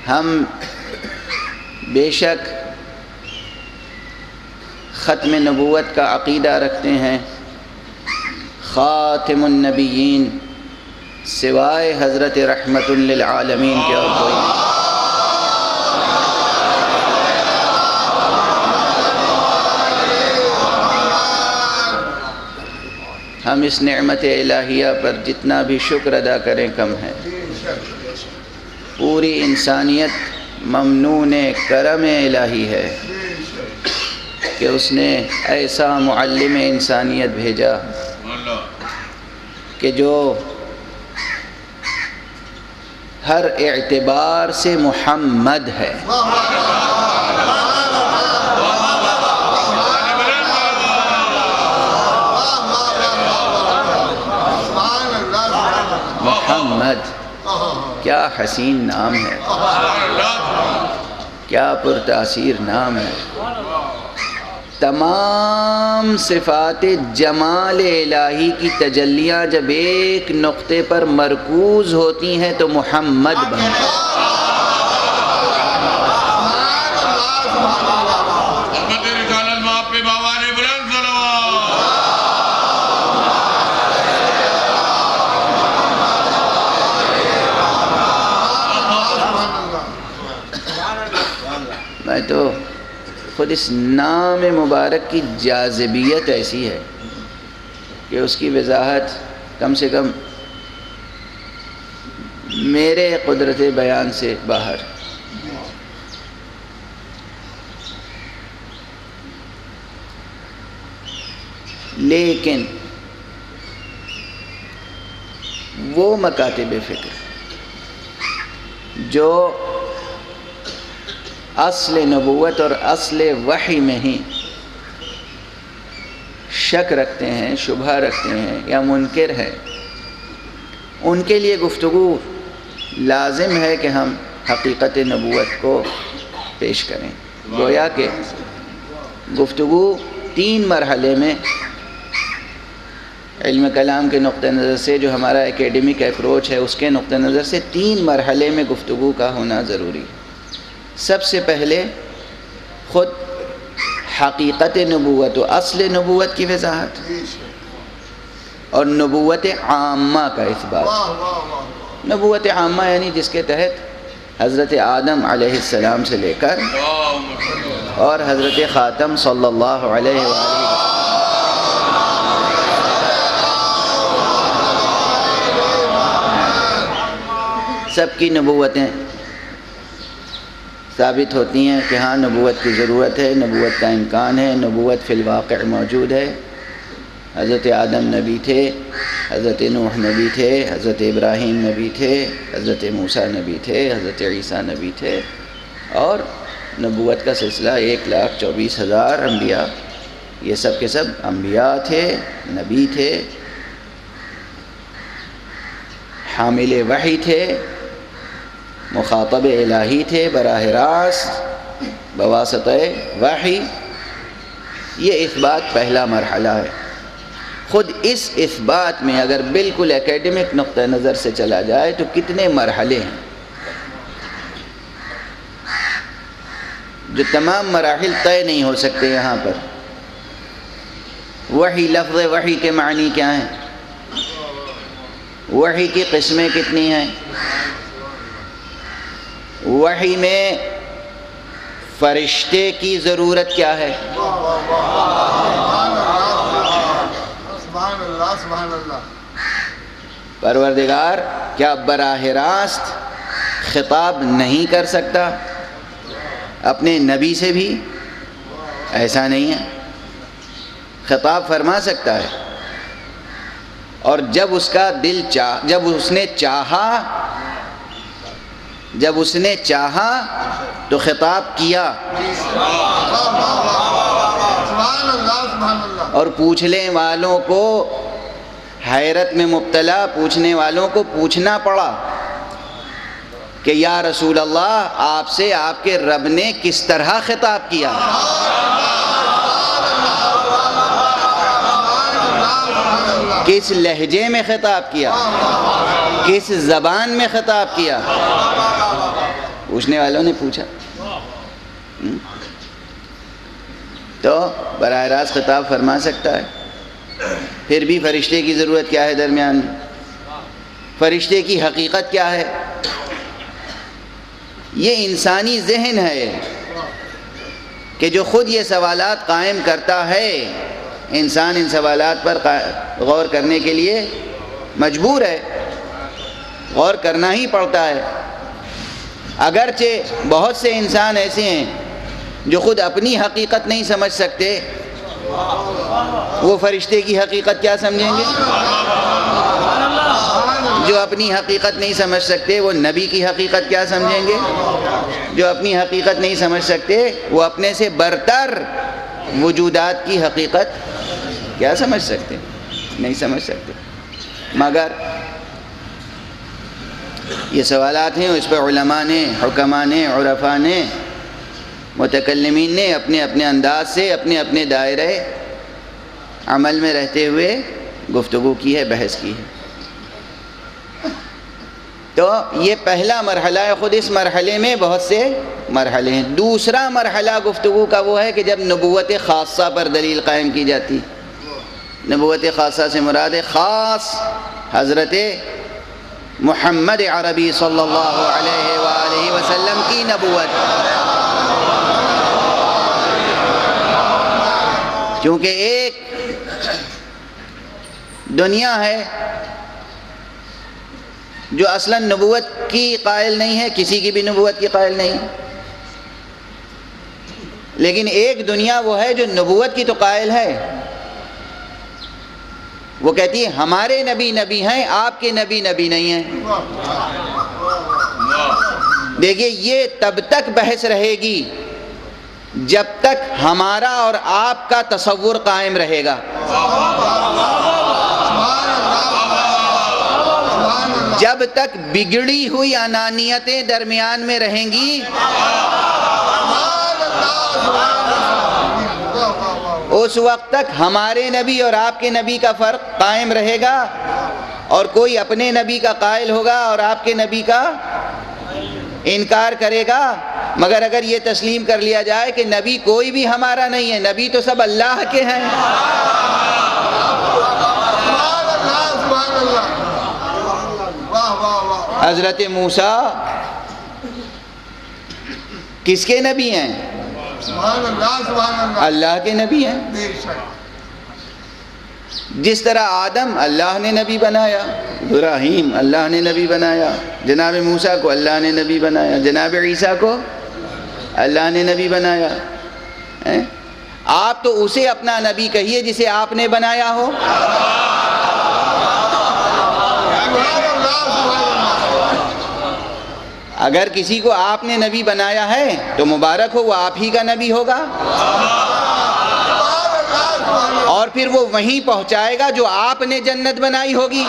ہم بے شک ختم نبوت کا عقیدہ رکھتے ہیں، خاتم النبیین سوائے حضرت رحمت للعالمین کے اور کوئی نہیں۔ ہم اس نعمت الہیہ پر جتنا بھی شکر ادا کریں کم ہے۔ پوری انسانیت ممنون کرم الہی ہے کہ اس نے ایسا معلم انسانیت بھیجا کہ جو ہر اعتبار سے محمد ہے۔ محمد کیا حسین نام ہے، کیا پرتاثیر نام ہے۔ تمام صفات جمال الہی کی تجلیاں جب ایک نقطے پر مرکوز ہوتی ہیں تو محمد بنتا ہے۔ میں تو خود اس نام مبارک کی جاذبیت ایسی ہے کہ اس کی وضاحت کم سے کم میرے قدرت بیان سے باہر۔ لیکن وہ مکاتب فکر جو اصل نبوت اور اصل وحی میں ہی شک رکھتے ہیں، شبہ رکھتے ہیں یا منکر ہیں، ان کے لیے گفتگو لازم ہے کہ ہم حقیقت نبوت کو پیش کریں۔ گویا کہ گفتگو 3 مرحلے میں علم کلام کے نقطہ نظر سے، جو ہمارا ایکیڈمک اپروچ ہے اس کے نقطہ نظر سے 3 مرحلے میں گفتگو کا ہونا ضروری ہے۔ سب سے پہلے خود حقیقت نبوت و اصل نبوت کی وضاحت اور نبوت عامہ کا اثبات۔ نبوت عامہ یعنی جس کے تحت حضرت آدم علیہ السلام سے لے کر اور حضرت خاتم صلی اللہ علیہ وآلہ سب کی نبوتیں ثابت ہوتی ہیں کہ ہاں نبوت کی ضرورت ہے، نبوت کا امکان ہے، نبوت فی الواقع موجود ہے۔ حضرت آدم نبی تھے، حضرت نوح نبی تھے، حضرت ابراہیم نبی تھے، حضرت موسیٰ نبی تھے، حضرت عیسیٰ نبی تھے، اور نبوت کا سلسلہ 1,24,000 انبیاء، یہ سب کے سب انبیاء تھے، نبی تھے، حامل وحی تھے، مخاطب الہی تھے براہ راست بواسطہ وحی۔ یہ اثبات پہلا مرحلہ ہے۔ خود اس اثبات میں اگر بالکل ایکیڈمک نقطہ نظر سے چلا جائے تو کتنے مرحلے ہیں، جو تمام مراحل طے نہیں ہو سکتے یہاں پر۔ وحی، لفظ وحی کے معنی کیا ہیں؟ وحی کی قسمیں کتنی ہیں؟ وحی میں فرشتے کی ضرورت کیا ہے؟ پروردگار کیا براہ راست خطاب نہیں کر سکتا اپنے نبی سے بھی؟ ایسا نہیں ہے، خطاب فرما سکتا ہے، اور جب اس کا دل جب اس نے چاہا تو خطاب کیا، اور پوچھنے والوں کو، حیرت میں مبتلا پوچھنے والوں کو پوچھنا پڑا کہ یا رسول اللہ، آپ سے آپ کے رب نے کس طرح خطاب کیا؟ کس لہجے میں خطاب کیا، کس زبان میں خطاب کیا؟ پوچھنے والوں نے پوچھا. تو براہ راست خطاب فرما سکتا ہے. پھر بھی فرشتے کی ضرورت کیا ہے درمیان میں؟ فرشتے کی حقیقت کیا ہے؟ یہ انسانی ذہن ہے کہ جو خود یہ سوالات قائم کرتا ہے. انسان ان سوالات پر غور کرنے کے لیے مجبور ہے، غور کرنا ہی پڑتا ہے. اگرچہ بہت سے انسان ایسے ہیں جو خود اپنی حقیقت نہیں سمجھ سکتے، وہ فرشتے کی حقیقت کیا سمجھیں گے؟ جو اپنی حقیقت نہیں سمجھ سکتے وہ نبی کی حقیقت کیا سمجھیں گے؟ جو اپنی حقیقت نہیں سمجھ سکتے وہ اپنے سے برتر وجودات کی حقیقت کیا سمجھ سکتے؟ نہیں سمجھ سکتے. مگر یہ سوالات ہیں، اس پہ علماء نے، حکماء نے، عرفاء نے، متکلمین نے اپنے اپنے انداز سے اپنے اپنے دائرے عمل میں رہتے ہوئے گفتگو کی ہے، بحث کی ہے. تو یہ پہلا مرحلہ ہے. خود اس مرحلے میں بہت سے مرحلے ہیں. دوسرا مرحلہ گفتگو کا وہ ہے کہ جب نبوت خاصہ پر دلیل قائم کی جاتی. نبوت خاصہ سے مراد ہے خاص حضرت محمد عربی صلی اللہ علیہ وآلہ وسلم کی نبوت. کیونکہ ایک دنیا ہے جو اصلاً نبوت کی قائل نہیں ہے، کسی کی بھی نبوت کی قائل نہیں، لیکن ایک دنیا وہ ہے جو نبوت کی تو قائل ہے. وہ کہتی ہے ہمارے نبی نبی ہیں، آپ کے نبی نبی نہیں ہیں. دیکھیے یہ تب تک بحث رہے گی جب تک ہمارا اور آپ کا تصور قائم رہے گا. جب تک بگڑی ہوئی انانیتیں درمیان میں رہیں گی، اس وقت تک ہمارے نبی اور آپ کے نبی کا فرق قائم رہے گا. اور کوئی اپنے نبی کا قائل ہوگا اور آپ کے نبی کا انکار کرے گا. مگر اگر یہ تسلیم کر لیا جائے کہ نبی کوئی بھی ہمارا نہیں ہے، نبی تو سب اللہ کے ہیں. حضرت موسیٰ کس کے نبی ہیں؟ اللہ کے نبی ہیں. جس طرح آدم اللہ نے نبی بنایا، ابراہیم اللہ نے نبی بنایا، جناب موسیٰ کو اللہ نے نبی بنایا، جناب عیسیٰ کو اللہ نے نبی بنایا. آپ تو اسے اپنا نبی کہیے جسے آپ نے بنایا ہو. اگر کسی کو آپ نے نبی بنایا ہے تو مبارک ہو، وہ آپ ہی کا نبی ہوگا، اور پھر وہ وہیں پہنچائے گا جو آپ نے جنت بنائی ہوگی.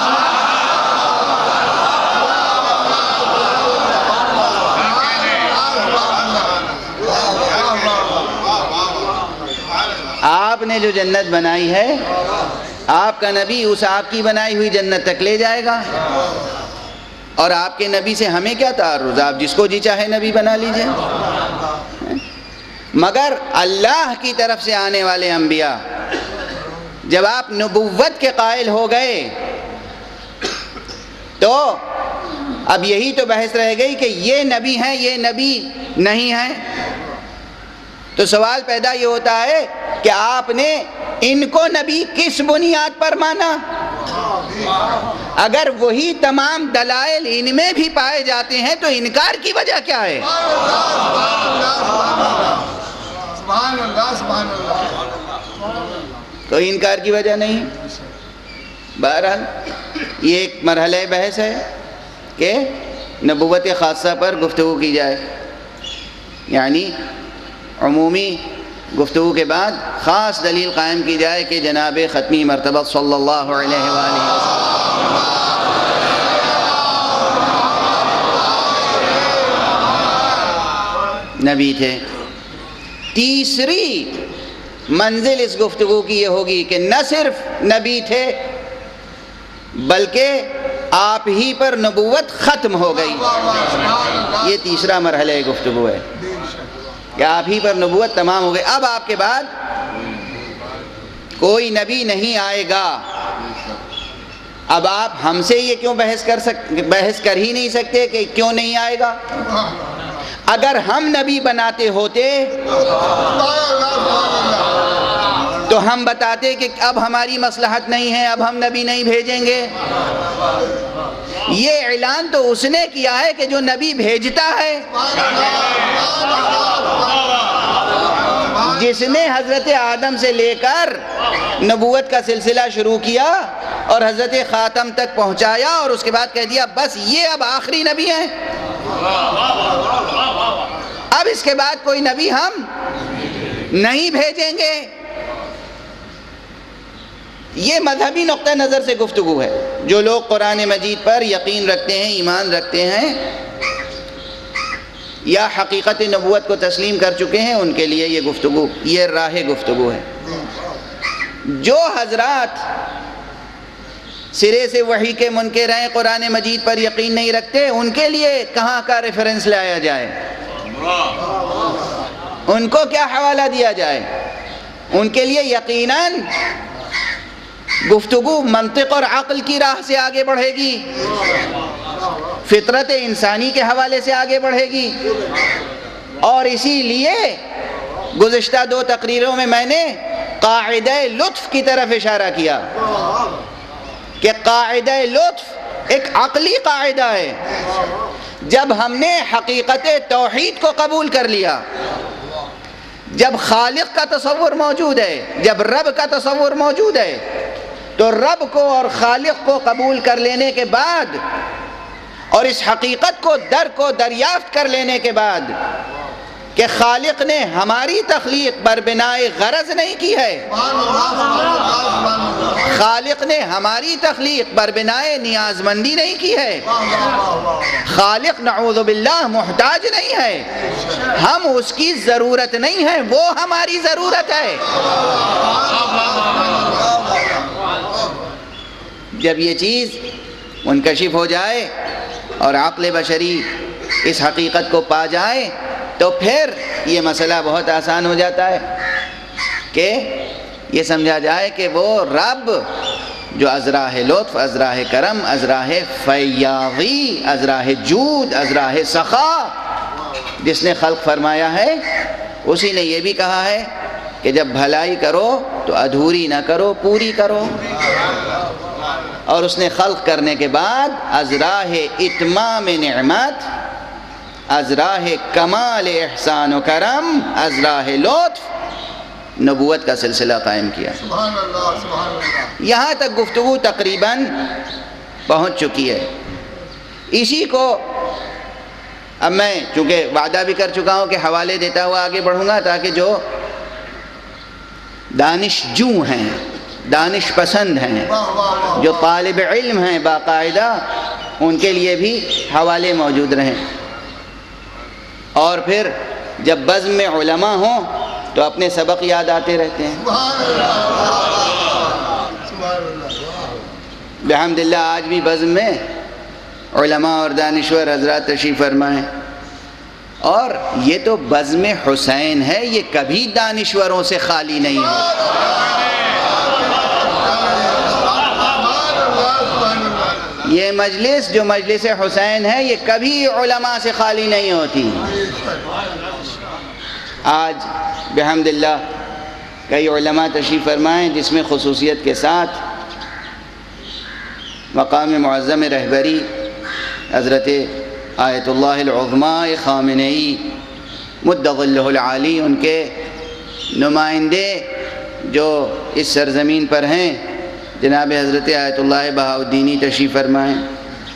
آپ نے جو جنت بنائی ہے، آپ کا نبی اس آپ کی بنائی ہوئی جنت تک لے جائے گا. اور آپ کے نبی سے ہمیں کیا تعارض؟ آپ جس کو جی چاہے نبی بنا لیجئے. مگر اللہ کی طرف سے آنے والے انبیاء جب آپ نبوت کے قائل ہو گئے تو اب یہی تو بحث رہ گئی کہ یہ نبی ہیں، یہ نبی نہیں ہیں. تو سوال پیدا یہ ہوتا ہے کہ آپ نے ان کو نبی کس بنیاد پر مانا؟ اگر وہی تمام دلائل ان میں بھی پائے جاتے ہیں تو انکار کی وجہ کیا ہے؟ کوئی انکار کی وجہ نہیں. بہرحال یہ ایک مرحلہ بحث ہے کہ نبوت خاصہ پر گفتگو کی جائے، یعنی عمومی گفتگو کے بعد خاص دلیل قائم کی جائے کہ جناب ختمی مرتبہ صلی اللہ علیہ وآلہ وسلم نبی تھے. تیسری منزل اس گفتگو کی یہ ہوگی کہ نہ صرف نبی تھے بلکہ آپ ہی پر نبوت ختم ہو گئی. یہ تیسرا مرحلہ گفتگو ہے کہ آپ ہی پر نبوت تمام ہو گئی. اب آپ کے بعد کوئی نبی نہیں آئے گا. اب آپ ہم سے یہ کیوں بحث کر ہی نہیں سکتے کہ کیوں نہیں آئے گا؟ اگر ہم نبی بناتے ہوتے تو ہم بتاتے کہ اب ہماری مصلحت نہیں ہے، اب ہم نبی نہیں بھیجیں گے. یہ اعلان تو اس نے کیا ہے کہ جو نبی بھیجتا ہے، جس نے حضرت آدم سے لے کر نبوت کا سلسلہ شروع کیا اور حضرت خاتم تک پہنچایا، اور اس کے بعد کہہ دیا بس یہ اب آخری نبی ہیں، اب اس کے بعد کوئی نبی ہم نہیں بھیجیں گے. یہ مذہبی نقطہ نظر سے گفتگو ہے. جو لوگ قرآن مجید پر یقین رکھتے ہیں، ایمان رکھتے ہیں، یا حقیقت نبوت کو تسلیم کر چکے ہیں، ان کے لیے یہ گفتگو، یہ راہ گفتگو ہے. جو حضرات سرے سے وحی کے منکر ہیں، قرآن مجید پر یقین نہیں رکھتے، ان کے لیے کہاں کا ریفرنس لایا جائے؟ ان کو کیا حوالہ دیا جائے؟ ان کے لیے یقیناً گفتگو منطق اور عقل کی راہ سے آگے بڑھے گی، فطرت انسانی کے حوالے سے آگے بڑھے گی. اور اسی لیے گزشتہ 2 تقریروں میں میں نے قاعدہ لطف کی طرف اشارہ کیا کہ قاعدہ لطف ایک عقلی قاعدہ ہے. جب ہم نے حقیقت توحید کو قبول کر لیا، جب خالق کا تصور موجود ہے، جب رب کا تصور موجود ہے، تو رب کو اور خالق کو قبول کر لینے کے بعد اور اس حقیقت کو دریافت کر لینے کے بعد کہ خالق نے ہماری تخلیق بر بنائے غرض نہیں کی ہے، خالق نے ہماری تخلیق بر بنائے نیاز مندی نہیں کی ہے، خالق نعوذ باللہ محتاج نہیں ہے، ہم اس کی ضرورت نہیں ہے، وہ ہماری ضرورت ہے. جب یہ چیز منکشف ہو جائے اور عقل بشری اس حقیقت کو پا جائے تو پھر یہ مسئلہ بہت آسان ہو جاتا ہے کہ یہ سمجھا جائے کہ وہ رب جو از راہ لطف، از راہ کرم، از راہ فیاضی، از راہ جود، از راہ سخا جس نے خلق فرمایا ہے، اسی نے یہ بھی کہا ہے کہ جب بھلائی کرو تو ادھوری نہ کرو، پوری کرو. اور اس نے خلق کرنے کے بعد از راہ اتمام نعمت، از راہ کمال احسان و کرم، از راہ لطف نبوت کا سلسلہ قائم کیا. یہاں تک گفتگو تقریباً پہنچ چکی ہے. اسی کو اب میں چونکہ وعدہ بھی کر چکا ہوں کہ حوالے دیتا ہوا آگے بڑھوں گا تاکہ جو دانش جو ہیں، دانش پسند ہیں، جو طالب علم ہیں باقاعدہ، ان کے لیے بھی حوالے موجود رہیں. اور پھر جب بزم میں علماء ہوں تو اپنے سبق یاد آتے رہتے ہیں. بحمداللہ آج بھی بزم میں علماء اور دانشور حضرات تشریف فرما ہیں، اور یہ تو بزم حسین ہے، یہ کبھی دانشوروں سے خالی نہیں ہو. یہ مجلس جو مجلس حسین ہے یہ کبھی علماء سے خالی نہیں ہوتی. آج بحمداللہ کئی علماء تشریف فرمائیں جس میں خصوصیت کے ساتھ مقام معظم رہبری حضرت آیت اللہ العظمی خامنئی مد ظلہ العالی، ان کے نمائندے جو اس سرزمین پر ہیں جناب حضرت آیت اللہ بہاؤالدینی تشریف فرمائیں.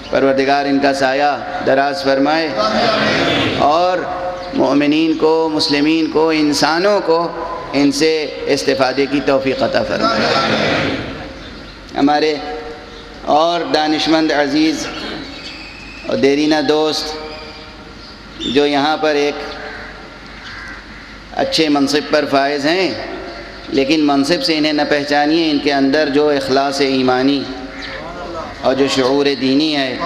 پروردگار ان کا سایہ دراز فرمائے اور مومنین کو، مسلمین کو، انسانوں کو ان سے استفادے کی توفیق عطا فرمائے. ہمارے اور دانشمند عزیز اور دیرینہ دوست جو یہاں پر ایک اچھے منصب پر فائز ہیں، لیکن منصب سے انہیں نہ پہچانیے، ان کے اندر جو اخلاص ایمانی اور جو شعور دینی ہے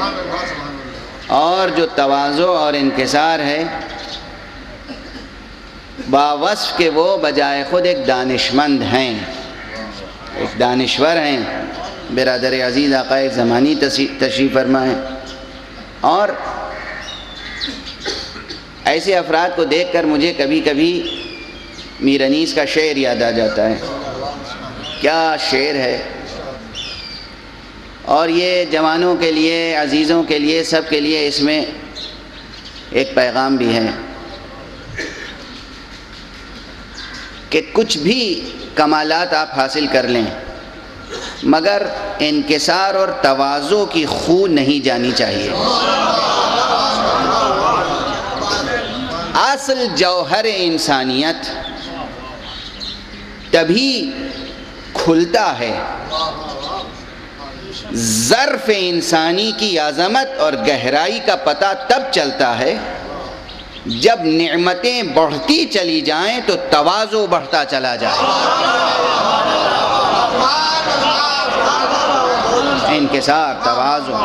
اور جو تواضع اور انکسار ہے، باوصف کہ وہ بجائے خود ایک دانشمند ہیں، ایک دانشور ہیں۔ برادر عزیز آقا زمانی تشریف فرما ہے، اور ایسے افراد کو دیکھ کر مجھے کبھی کبھی میر انیس کا شعر یاد آ جاتا ہے۔ کیا شعر ہے! اور یہ جوانوں کے لیے، عزیزوں کے لیے، سب کے لیے اس میں ایک پیغام بھی ہے کہ کچھ بھی کمالات آپ حاصل کر لیں مگر انکسار اور تواضع کی خو نہیں جانی چاہیے۔ اصل جوہر انسانیت تبھی کھلتا ہے، ظرف انسانی کی عظمت اور گہرائی کا پتہ تب چلتا ہے جب نعمتیں بڑھتی چلی جائیں تو تواضع بڑھتا چلا جائے۔ انکسار، تواضع،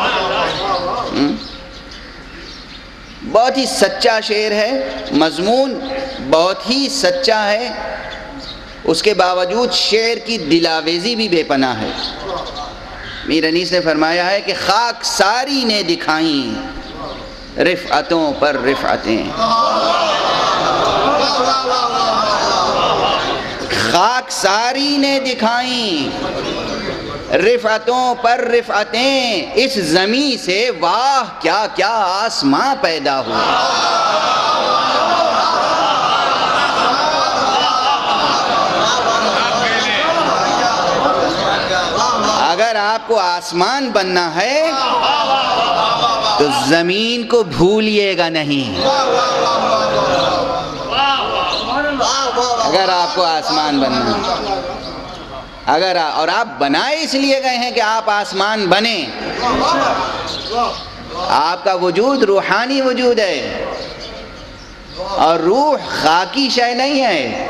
بہت ہی سچا شعر ہے، مضمون بہت ہی سچا ہے، اس کے باوجود شعر کی دلاویزی بھی بے پناہ ہے۔ میر انیس نے فرمایا ہے کہ خاک ساری نے دکھائیں رفعتوں پر رفعتیں، خاک ساری نے دکھائیں رفعتوں پر رفعتیں، اس زمیں سے واہ کیا کیا آسماں پیدا ہوا۔ اگر آپ کو آسمان بننا ہے تو زمین کو بھولیے گا نہیں۔ اگر آپ کو آسمان بننا ہے، اور آپ بنائے اس لیے گئے ہیں کہ آپ آسمان بنیں، آپ کا وجود روحانی وجود ہے، اور روح خاکی شے نہیں ہے۔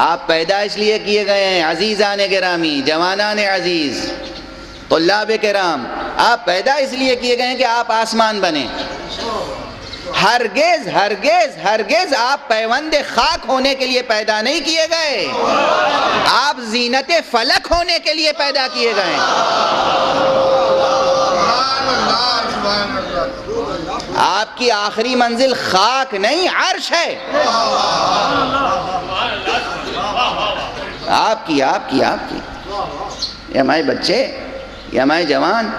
آپ پیدا اس لیے کیے گئے ہیں، عزیزان گرامی، جوانان عزیز، طلاب کرام، آپ پیدا اس لیے کیے گئے ہیں کہ آپ آسمان بنیں۔ ہرگز ہرگز ہرگز آپ پیوند خاک ہونے کے لیے پیدا نہیں کیے گئے، آپ زینت فلک ہونے کے لیے پیدا کیے گئے۔ آپ کی آخری منزل خاک نہیں، عرش ہے۔ آپ کی یا ہمارے بچے یا ہمارے جوان،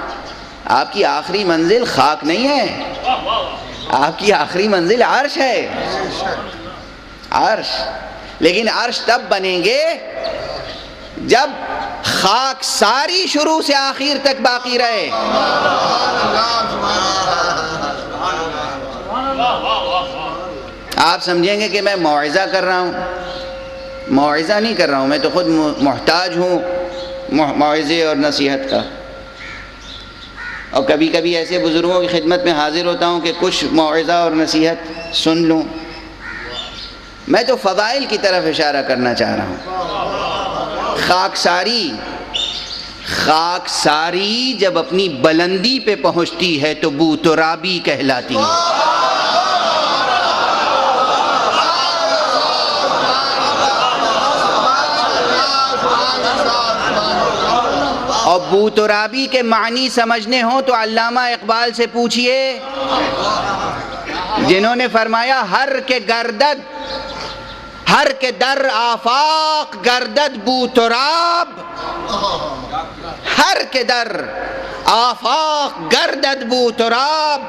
آپ کی آخری منزل خاک نہیں ہے، آپ کی آخری منزل عرش ہے، عرش۔ لیکن عرش تب بنیں گے جب خاک ساری شروع سے آخر تک باقی رہے۔ آپ سمجھیں گے کہ میں موعظہ کر رہا ہوں، موعظہ نہیں کر رہا ہوں، میں تو خود محتاج ہوں موعظے اور نصیحت کا، اور کبھی کبھی ایسے بزرگوں کی خدمت میں حاضر ہوتا ہوں کہ کچھ موعظہ اور نصیحت سن لوں۔ میں تو فضائل کی طرف اشارہ کرنا چاہ رہا ہوں۔ خاک ساری جب اپنی بلندی پہ پہنچتی ہے تو بو ترابی کہلاتی ہے۔ اور بو ترابی کے معنی سمجھنے ہوں تو علامہ اقبال سے پوچھئے، جنہوں نے فرمایا ہر کے در آفاق گردد بو تراب، ہر کے در آفاق گردد بو تراب،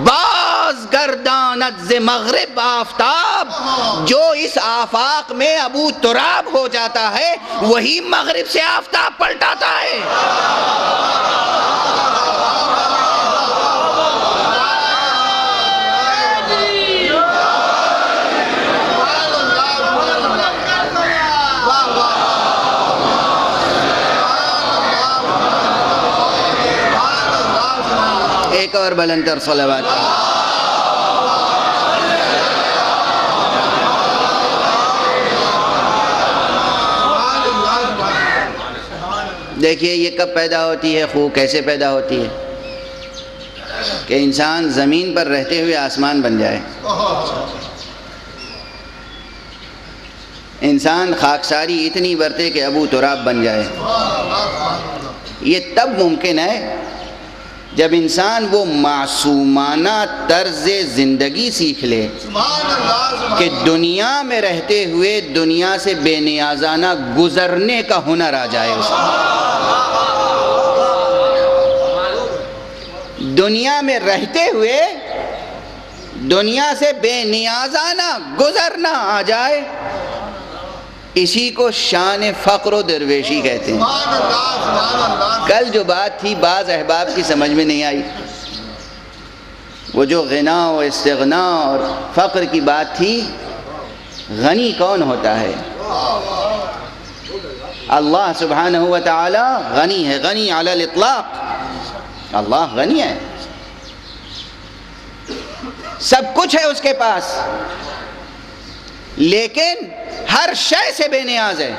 باز گرداند ز مغرب آفتاب۔ جو اس آفاق میں ابو تراب ہو جاتا ہے وہی مغرب سے آفتاب پلٹاتا ہے۔ ایک اور بلندر صلوات۔ دیکھیے یہ کب پیدا ہوتی ہے خو، کیسے پیدا ہوتی ہے؟ کہ انسان زمین پر رہتے ہوئے آسمان بن جائے، انسان خاکساری اتنی برتے کہ ابو تراب بن جائے۔ یہ تب ممکن ہے جب انسان وہ معصومانہ طرز زندگی سیکھ لے کہ دنیا میں رہتے ہوئے دنیا سے بے نیازانہ گزرنے کا ہنر آ جائے اسے۔ دنیا میں رہتے ہوئے دنیا سے بے نیازانہ گزرنا آ جائے، اسی کو شان فقر و درویشی کہتے ہیں۔ کل جو بات تھی بعض احباب کی سمجھ میں نہیں آئی، وہ جو غنا و استغنا اور فقر کی بات تھی، غنی کون ہوتا ہے؟ اللہ سبحانہ و تعالی غنی ہے، غنی علی الاطلاق، اللہ غنی ہے، سب کچھ ہے اس کے پاس، لیکن ہر شے سے بے نیاز ہے۔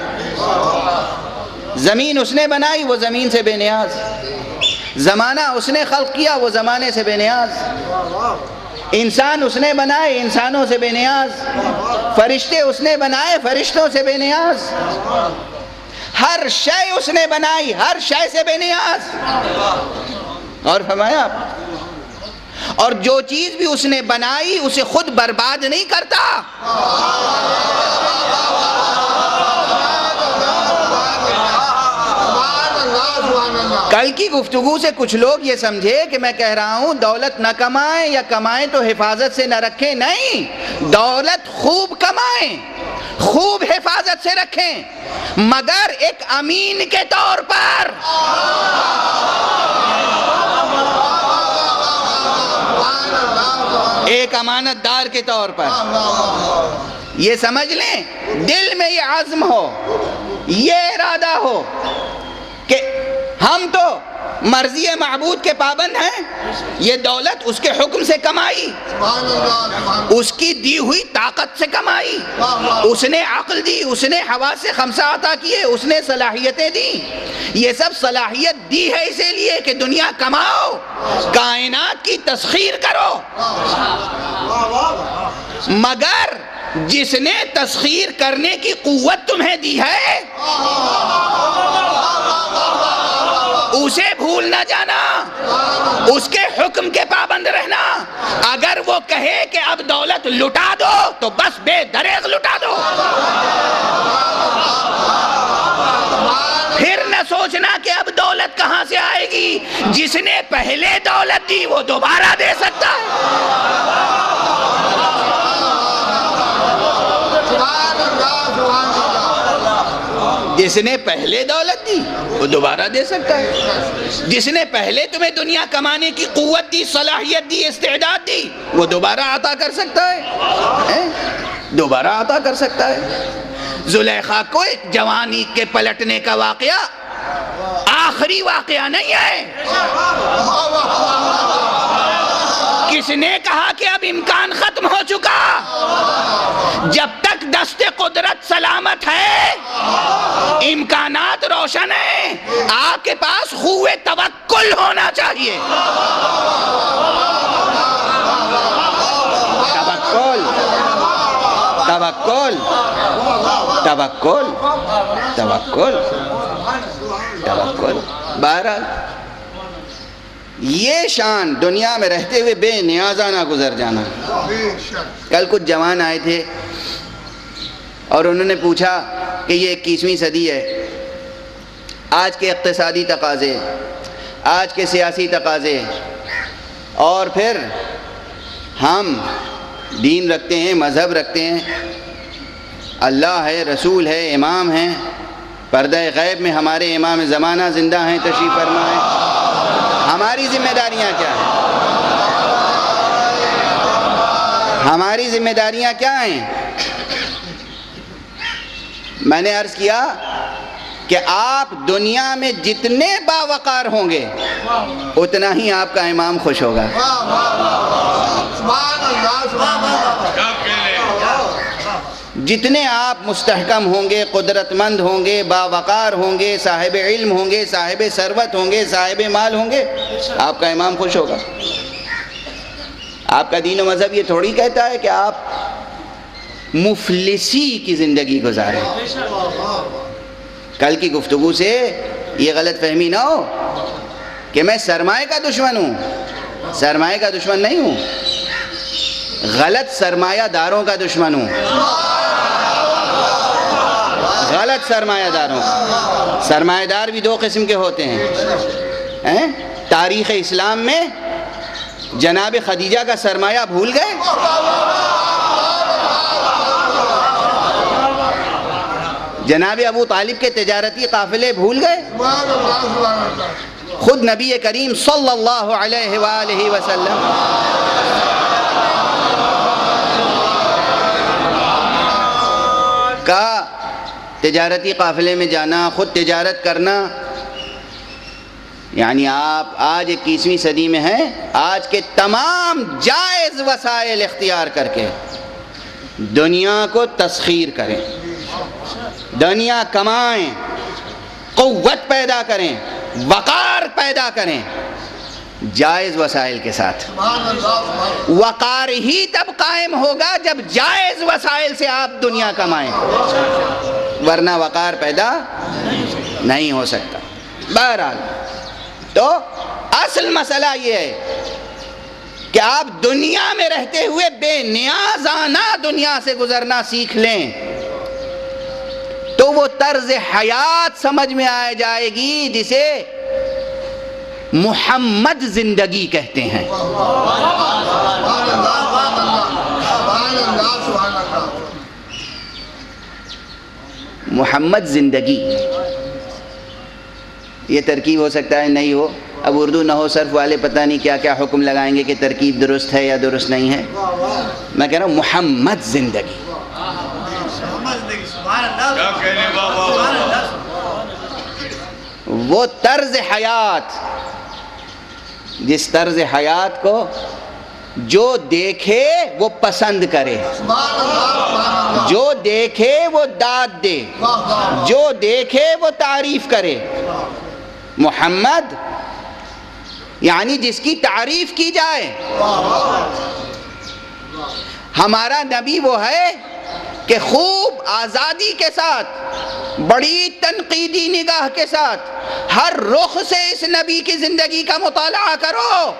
زمین اس نے بنائی، وہ زمین سے بے نیاز، زمانہ اس نے خلق کیا، وہ زمانے سے بے نیاز، انسان اس نے بنائے، انسانوں سے بے نیاز، فرشتے اس نے بنائے، فرشتوں سے بے نیاز، ہر شے اس نے بنائی، ہر شے سے بے نیاز۔ اور فرمایا اور جو چیز بھی اس نے بنائی اسے خود برباد نہیں کرتا۔ کل کی گفتگو سے کچھ لوگ یہ سمجھے کہ میں کہہ رہا ہوں دولت نہ کمائیں یا کمائیں تو حفاظت سے نہ رکھیں، نہیں، دولت خوب کمائیں، خوب حفاظت سے رکھیں، مگر ایک امین کے طور پر۔ ایک امانت دار کے طور پر۔ یہ سمجھ لیں، دل میں یہ عزم ہو، یہ ارادہ ہو کہ ہم تو مرضی معبود کے پابند ہیں، یہ دولت اس کے حکم سے کمائی، اس کی دی ہوئی طاقت سے کمائی، اس نے عقل دی، اس نے حواس خمسہ عطا کیے، اس نے صلاحیتیں دی، یہ سب صلاحیت دی ہے اسی لیے کہ دنیا کماؤ، کائنات کی تسخیر کرو، مگر جس نے تسخیر کرنے کی قوت تمہیں دی ہے اسے بھول نہ جانا، اس کے حکم کے پابند رہنا۔ اگر وہ کہے کہ اب دولت لٹا دو تو بس بے دریغ لٹا دو، پھر نہ سوچنا کہ اب دولت کہاں سے آئے گی، جس نے پہلے دولت دی وہ دوبارہ دے سکتا ہے۔ جس نے پہلے دولت دی وہ دوبارہ دے سکتا ہے، جس نے پہلے تمہیں دنیا کمانے کی قوت دی، صلاحیت دی، استعداد دی، وہ دوبارہ عطا کر سکتا ہے، دوبارہ عطا کر سکتا ہے۔ زلیخا کو جوانی کے پلٹنے کا واقعہ آخری واقعہ نہیں ہے۔ کس نے کہا کہ اب امکان ختم ہو چکا؟ جب تک دست قدرت سلامت ہے، امکانات روشن ہیں، آپ کے پاس خوے توکل ہونا چاہیے۔ توکل، توکل، توکل، توکل، توکل۔ بہرحال یہ شان دنیا میں رہتے ہوئے بے نیازانہ گزر جانا۔ کل کچھ جوان آئے تھے اور انہوں نے پوچھا کہ یہ 21ویں صدی ہے، آج کے اقتصادی تقاضے، آج کے سیاسی تقاضے، اور پھر ہم دین رکھتے ہیں، مذہب رکھتے ہیں، اللہ ہے، رسول ہے، امام ہیں، پردہ غیب میں ہمارے امام زمانہ زندہ ہیں، تشریف فرمائیں، ہماری ذمہ داریاں کیا ہیں؟ ہماری ذمہ داریاں کیا ہیں؟ میں نے عرض کیا کہ آپ دنیا میں جتنے باوقار ہوں گے اتنا ہی آپ کا امام خوش ہوگا۔ جتنے آپ مستحکم ہوں گے، قدرت مند ہوں گے، باوقار ہوں گے، صاحب علم ہوں گے، صاحب ثروت ہوں گے، صاحب مال ہوں گے، آپ کا امام خوش ہوگا۔ آپ کا دین و مذہب یہ تھوڑی کہتا ہے کہ آپ مفلسی کی زندگی گزاریں۔ کل کی گفتگو سے یہ غلط فہمی نہ ہو کہ میں سرمایہ کا دشمن ہوں، سرمایہ کا دشمن نہیں ہوں، غلط سرمایہ داروں کا دشمن ہوں، غلط سرمایہ داروں۔ سرمایہ دار بھی دو قسم کے ہوتے ہیں۔ تاریخ اسلام میں جناب خدیجہ کا سرمایہ بھول گئے؟ جناب ابو طالب کے تجارتی قافلے بھول گئے؟ خود نبی کریم صلی اللہ علیہ وآلہ وسلم کا تجارتی قافلے میں جانا، خود تجارت کرنا، یعنی آپ آج 21ویں صدی میں ہیں، آج کے تمام جائز وسائل اختیار کر کے دنیا کو تسخیر کریں، دنیا کمائیں، قوت پیدا کریں، وقار پیدا کریں، جائز وسائل کے ساتھ۔ وقار ہی تب قائم ہوگا جب جائز وسائل سے آپ دنیا کمائیں، ورنہ وقار پیدا نہیں ہو سکتا۔ بہرحال تو اصل مسئلہ یہ ہے کہ آپ دنیا میں رہتے ہوئے بے نیازانہ دنیا سے گزرنا سیکھ لیں تو وہ طرز حیات سمجھ میں آ جائے گی جسے محمد زندگی کہتے ہیں۔ محمد زندگی، یہ ترکیب ہو سکتا ہے نہیں ہو، اب اردو نحو صرف والے پتہ نہیں کیا کیا حکم لگائیں گے کہ ترکیب درست ہے یا درست نہیں ہے۔ میں کہہ رہا ہوں محمد زندگی، وہ طرز حیات، جس طرز حیات کو جو دیکھے وہ پسند کرے، جو دیکھے وہ داد دے، جو دیکھے وہ تعریف کرے۔ محمد یعنی جس کی تعریف کی جائے۔ ہمارا نبی وہ ہے کہ خوب آزادی کے ساتھ، بڑی تنقیدی نگاہ کے ساتھ ہر رخ سے اس نبی کی زندگی کا مطالعہ کرو۔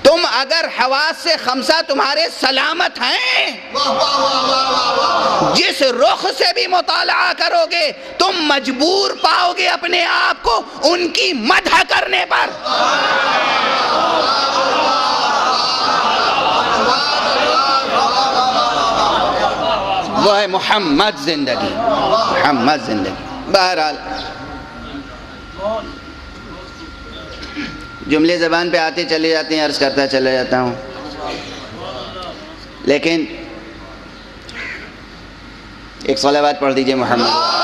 تم اگر حواس سے خمسہ تمہارے سلامت ہیں، جس رخ سے بھی مطالعہ کرو گے تم مجبور پاؤ گے اپنے آپ کو ان کی مدح کرنے پر۔ وہ ہے محمد زندگی، محمد زندگی۔ بہرحال جملے زبان پہ آتے چلے جاتے ہیں، عرض کرتا چلا جاتا ہوں، لیکن ایک صلوات پڑھ دیجئے محمد۔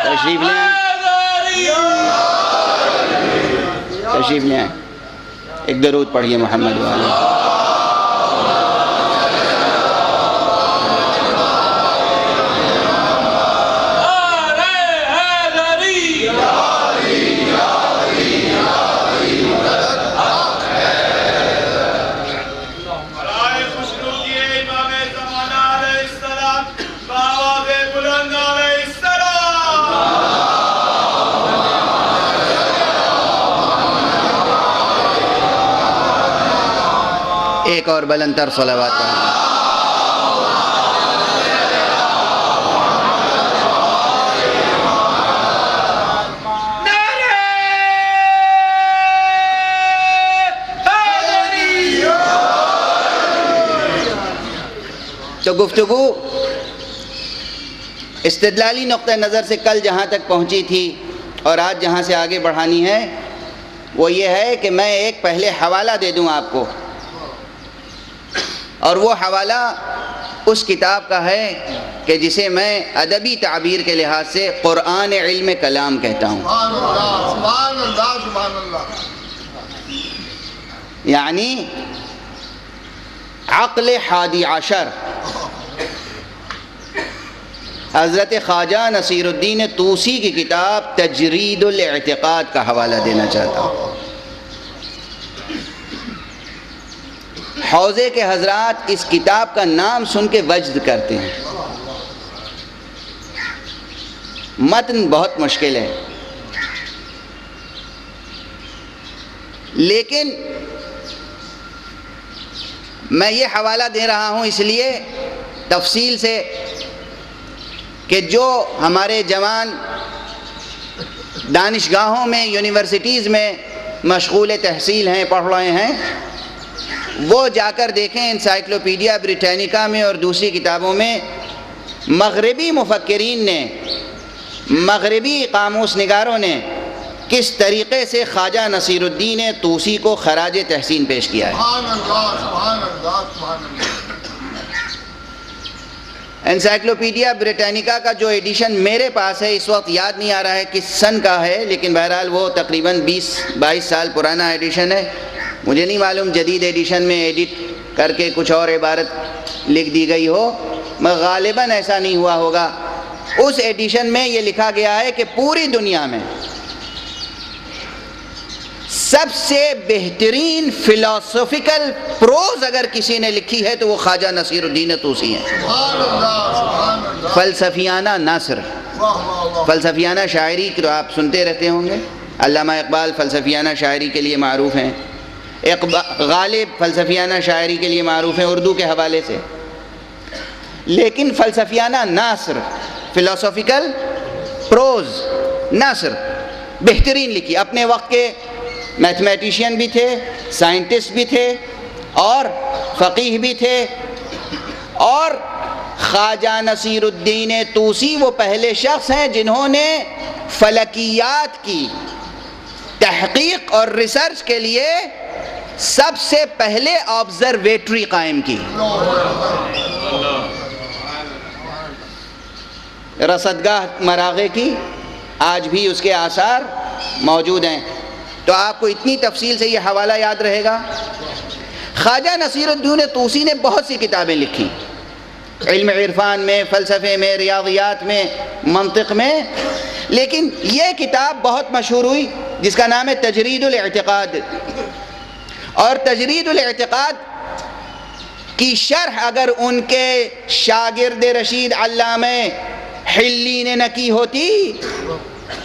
تشریف لیں، تشریف لیں، ایک درود پڑھیے محمد والے۔ ایک اور بلندتر صلوات پڑھیں۔ تو گفتگو استدلالی نقطہ نظر سے کل جہاں تک پہنچی تھی اور آج جہاں سے آگے بڑھانی ہے وہ یہ ہے کہ میں ایک پہلے حوالہ دے دوں آپ کو، اور وہ حوالہ اس کتاب کا ہے کہ جسے میں ادبی تعبیر کے لحاظ سے قرآن علم کلام کہتا ہوں. سبحان اللہ سبحان اللہ. یعنی عقل 11 حضرت خواجہ نصیر الدین طوسی کی کتاب تجرید الاعتقاد کا حوالہ دینا چاہتا ہوں. حوزے کے حضرات اس کتاب کا نام سن کے وجد کرتے ہیں. متن بہت مشکل ہے، لیکن میں یہ حوالہ دے رہا ہوں اس لیے تفصیل سے کہ جو ہمارے جوان دانشگاہوں میں یونیورسٹیز میں مشغول تحصیل ہیں، پڑھ رہے ہیں، وہ جا کر دیکھیں انسائکلوپیڈیا بریٹینیکا میں اور دوسری کتابوں میں مغربی مفکرین نے، مغربی قاموس نگاروں نے کس طریقے سے خواجہ نصیر الدین طوسی کو خراج تحسین پیش کیا ہے. سبحان اللہ سبحان اللہ سبحان اللہ. انسائکلوپیڈیا بریٹینیکا کا جو ایڈیشن میرے پاس ہے، اس وقت یاد نہیں آ رہا ہے کس سن کا ہے، لیکن بہرحال وہ تقریباً 20-22 سال پرانا ایڈیشن ہے. مجھے نہیں معلوم جدید ایڈیشن میں ایڈٹ کر کے کچھ اور عبارت لکھ دی گئی ہو، غالباً ایسا نہیں ہوا ہوگا. اس ایڈیشن میں یہ لکھا گیا ہے کہ پوری دنیا میں سب سے بہترین فلسافیکل پروز اگر کسی نے لکھی ہے تو وہ خواجہ نصیر الدین طوسی ہیں. سبحان اللہ سبحان اللہ. فلسفیانہ نثر، واہ واہ واہ. فلسفیانہ شاعری تو آپ سنتے رہتے ہوں گے. علامہ اقبال فلسفیانہ شاعری کے لیے معروف ہیں، غالب فلسفیانہ شاعری کے لیے معروف ہیں اردو کے حوالے سے. لیکن فلسفیانہ نثر، فلسافیکل پروز نثر بہترین لکھی. اپنے وقت کے میتھمیٹیشین بھی تھے، سائنٹسٹ بھی تھے اور فقیہ بھی تھے. اور خواجہ نصیر الدین طوسی وہ پہلے شخص ہیں جنہوں نے فلکیات کی تحقیق اور ریسرچ کے لیے سب سے پہلے آبزرویٹری قائم کی. رصدگاہ مراغے کی آج بھی اس کے آثار موجود ہیں. تو آپ کو اتنی تفصیل سے یہ حوالہ یاد رہے گا. خواجہ نصیر الدین طوسی نے بہت سی کتابیں لکھی، علم عرفان میں، فلسفے میں، ریاضیات میں، منطق میں، لیکن یہ کتاب بہت مشہور ہوئی جس کا نام ہے تجرید الاعتقاد. اور تجرید الاعتقاد کی شرح اگر ان کے شاگرد رشید علامہ حلی نے نہ کی ہوتی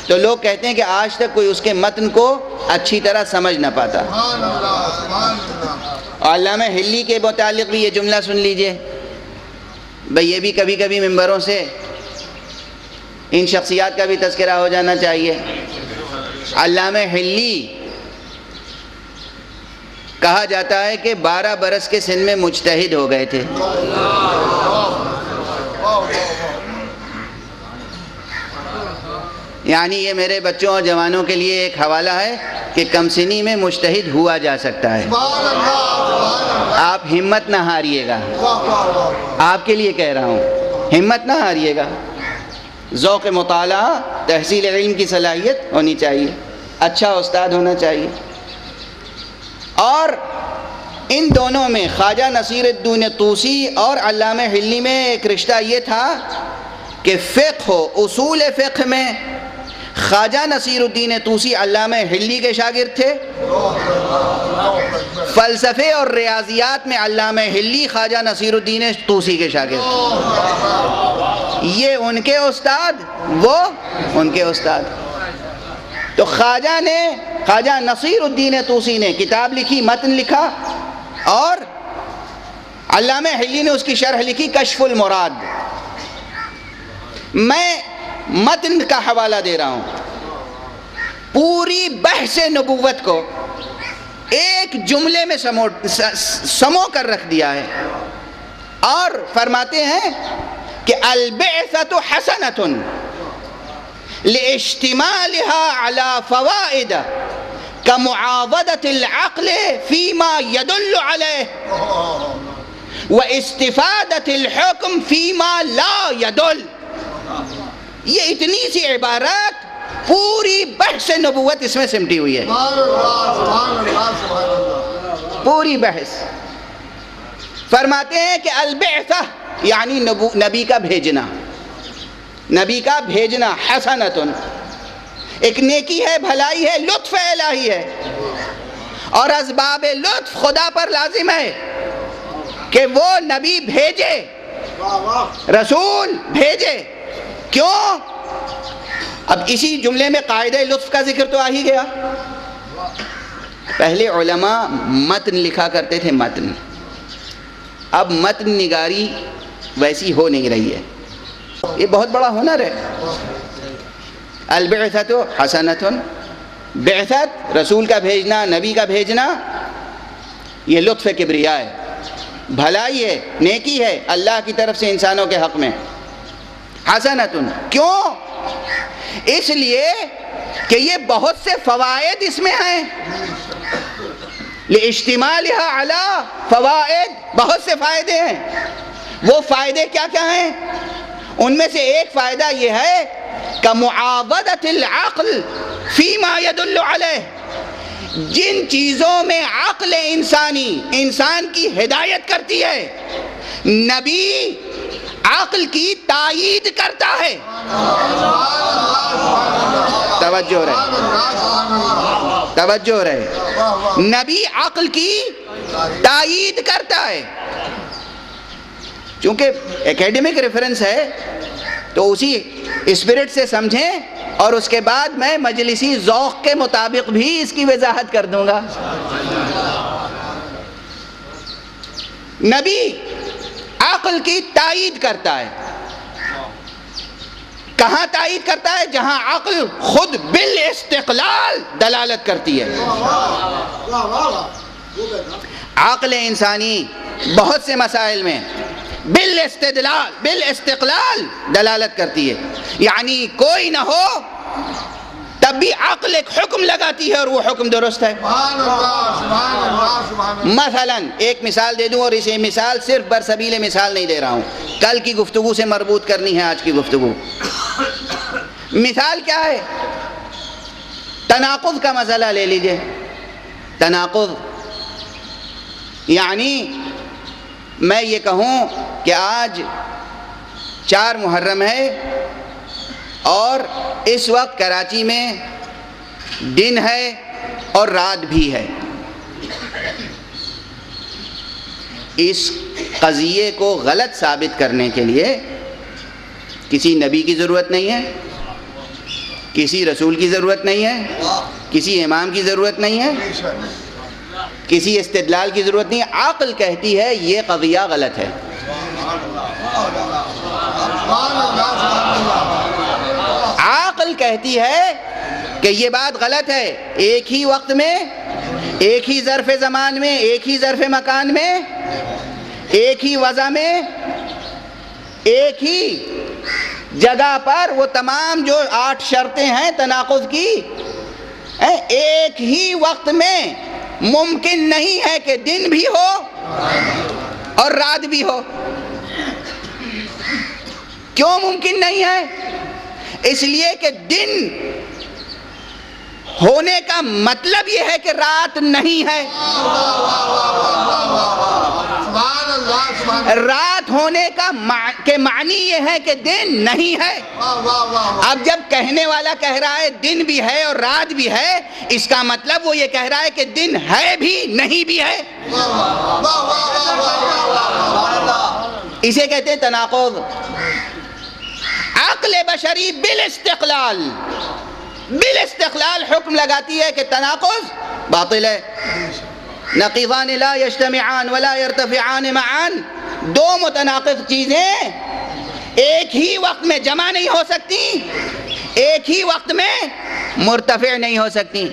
تو لوگ کہتے ہیں کہ آج تک کوئی اس کے متن کو اچھی طرح سمجھ نہ پاتا. سبحان اللہ سبحان اللہ. علامہ حلی کے متعلق بھی یہ جملہ سن لیجئے. بھئی یہ بھی کبھی کبھی ممبروں سے ان شخصیات کا بھی تذکرہ ہو جانا چاہیے. علامہ حلی کہا جاتا ہے کہ 12 برس کے سن میں مجتہد ہو گئے تھے. یعنی یہ میرے بچوں اور جوانوں کے لیے ایک حوالہ ہے کہ کم سنی میں مجتہد ہوا جا سکتا ہے. آپ ہمت نہ ہاریے گا، آپ کے لیے کہہ رہا ہوں، ہمت نہ ہاریے گا. ذوق مطالعہ، تحصیل علم کی صلاحیت ہونی چاہیے، اچھا استاد ہونا چاہیے. اور ان دونوں میں خواجہ نصیر الدین طوسی اور علامہ حلی میں ایک رشتہ یہ تھا کہ فقہ و اصول فقہ میں خواجہ نصیر الدین طوسی علامہ حلی کے شاگرد تھے، فلسفے اور ریاضیات میں علامہ حلی خواجہ نصیر الدین طوسی کے شاگرد. یہ ان کے استاد، وہ ان کے استاد. تو خواجہ نصیر الدین طوسی نے کتاب لکھی، متن لکھا، اور علامہ حلی نے اس کی شرح لکھی کشف المراد. میں متن کا حوالہ دے رہا ہوں. پوری بحث نبوت کو ایک جملے میں سمو کر رکھ دیا ہے اور فرماتے ہیں کہ البعثۃ حسنۃ لاشتمالها على فوائد كمعاضدة العقل فيما يدل عليه وَإِسْتِفَادَةِ الْحُكْمِ فِيمَا لَا يَدُلُّ. یہ اتنی سی عبارات پوری بحث نبوت اس میں سمٹی ہوئی ہے. پوری بحث. فرماتے ہیں کہ البعثہ یعنی نبی کا بھیجنا. نبی کا بھیجنا حسنتن ایک نیکی ہے، بھلائی ہے، لطف الہی ہے. اور اسباب لطف خدا پر لازم ہے کہ وہ نبی بھیجے، رسول بھیجے. کیوں؟ اب اسی جملے میں قاعدہ لطف کا ذکر تو آ ہی گیا. پہلے علماء متن لکھا کرتے تھے، متن. اب متن نگاری ویسی ہو نہیں رہی ہے. یہ بہت بڑا ہنر ہے. البعثۃ حسنۃ، بعثت رسول کا بھیجنا، نبی کا بھیجنا، یہ لطف کبریا ہے، بھلائی ہے، نیکی ہے اللہ کی طرف سے انسانوں کے حق میں. حسنۃ کیوں؟ اس لیے کہ یہ بہت سے فوائد اس میں ہیں. لاشتمالها علی فوائد، بہت سے فائدے ہیں. وہ فائدے کیا کیا ہیں؟ ان میں سے ایک فائدہ یہ ہے کہ معاودۃ العقل فیما یدل علیہ. جن چیزوں میں عقل انسانی انسان کی ہدایت کرتی ہے، نبی عقل کی تائید کرتا ہے. توجہ رہے، توجہ رہے. نبی عقل کی تائید کرتا ہے. چونکہ ایکیڈمک ریفرنس ہے تو اسی اسپرٹ سے سمجھیں، اور اس کے بعد میں مجلسی ذوق کے مطابق بھی اس کی وضاحت کر دوں گا. نبی عقل کی تائید کرتا ہے. کہاں تائید کرتا ہے؟ جہاں عقل خود بالاستقلال دلالت کرتی ہے. عقل انسانی بہت سے مسائل میں بالاستقلال دلالت کرتی ہے. یعنی کوئی نہ ہو تب بھی عقل ایک حکم لگاتی ہے اور وہ حکم درست ہے. مثلا ایک مثال دے دوں، اور اسے مثال صرف برسبیل مثال نہیں دے رہا ہوں، کل کی گفتگو سے مربوط کرنی ہے آج کی گفتگو. مثال کیا ہے؟ تناقض کا مسئلہ لے لیجئے. تناقض یعنی میں یہ کہوں کہ آج 4 محرم ہے اور اس وقت کراچی میں دن ہے اور رات بھی ہے. اس قضیے کو غلط ثابت کرنے کے لیے کسی نبی کی ضرورت نہیں ہے، کسی رسول کی ضرورت نہیں ہے، کسی امام کی ضرورت نہیں ہے، کسی استدلال کی ضرورت نہیں ہے. عقل کہتی ہے یہ قضیہ غلط ہے. عقل کہتی ہے کہ یہ بات غلط ہے. ایک ہی وقت میں، ایک ہی ظرف زمان میں، ایک ہی ظرف مکان میں، ایک ہی وضع میں، ایک ہی جگہ پر وہ تمام جو 8 شرطیں ہیں تناقض کی، ایک ہی وقت میں ممکن نہیں ہے کہ دن بھی ہو اور رات بھی ہو. کیوں ممکن نہیں ہے؟ اس لیے کہ دن ہونے کا مطلب یہ ہے کہ رات نہیں ہے. رات ہونے کا کے معنی یہ ہے کہ دن نہیں ہے. اب جب کہنے والا کہہ رہا ہے دن بھی ہے اور رات بھی ہے، اس کا مطلب وہ یہ کہہ رہا ہے کہ دن ہے بھی نہیں بھی ہے. اسے کہتے ہیں تناقض. عقل بشری بالاستقلال حکم لگاتی ہے کہ تناقض باطل ہے. نقیضان لا یجتمعان ولا یرتفعان معان. 2 متناقض چیزیں ایک ہی وقت میں جمع نہیں ہو سکتی، ایک ہی وقت میں مرتفع نہیں ہو سکتی.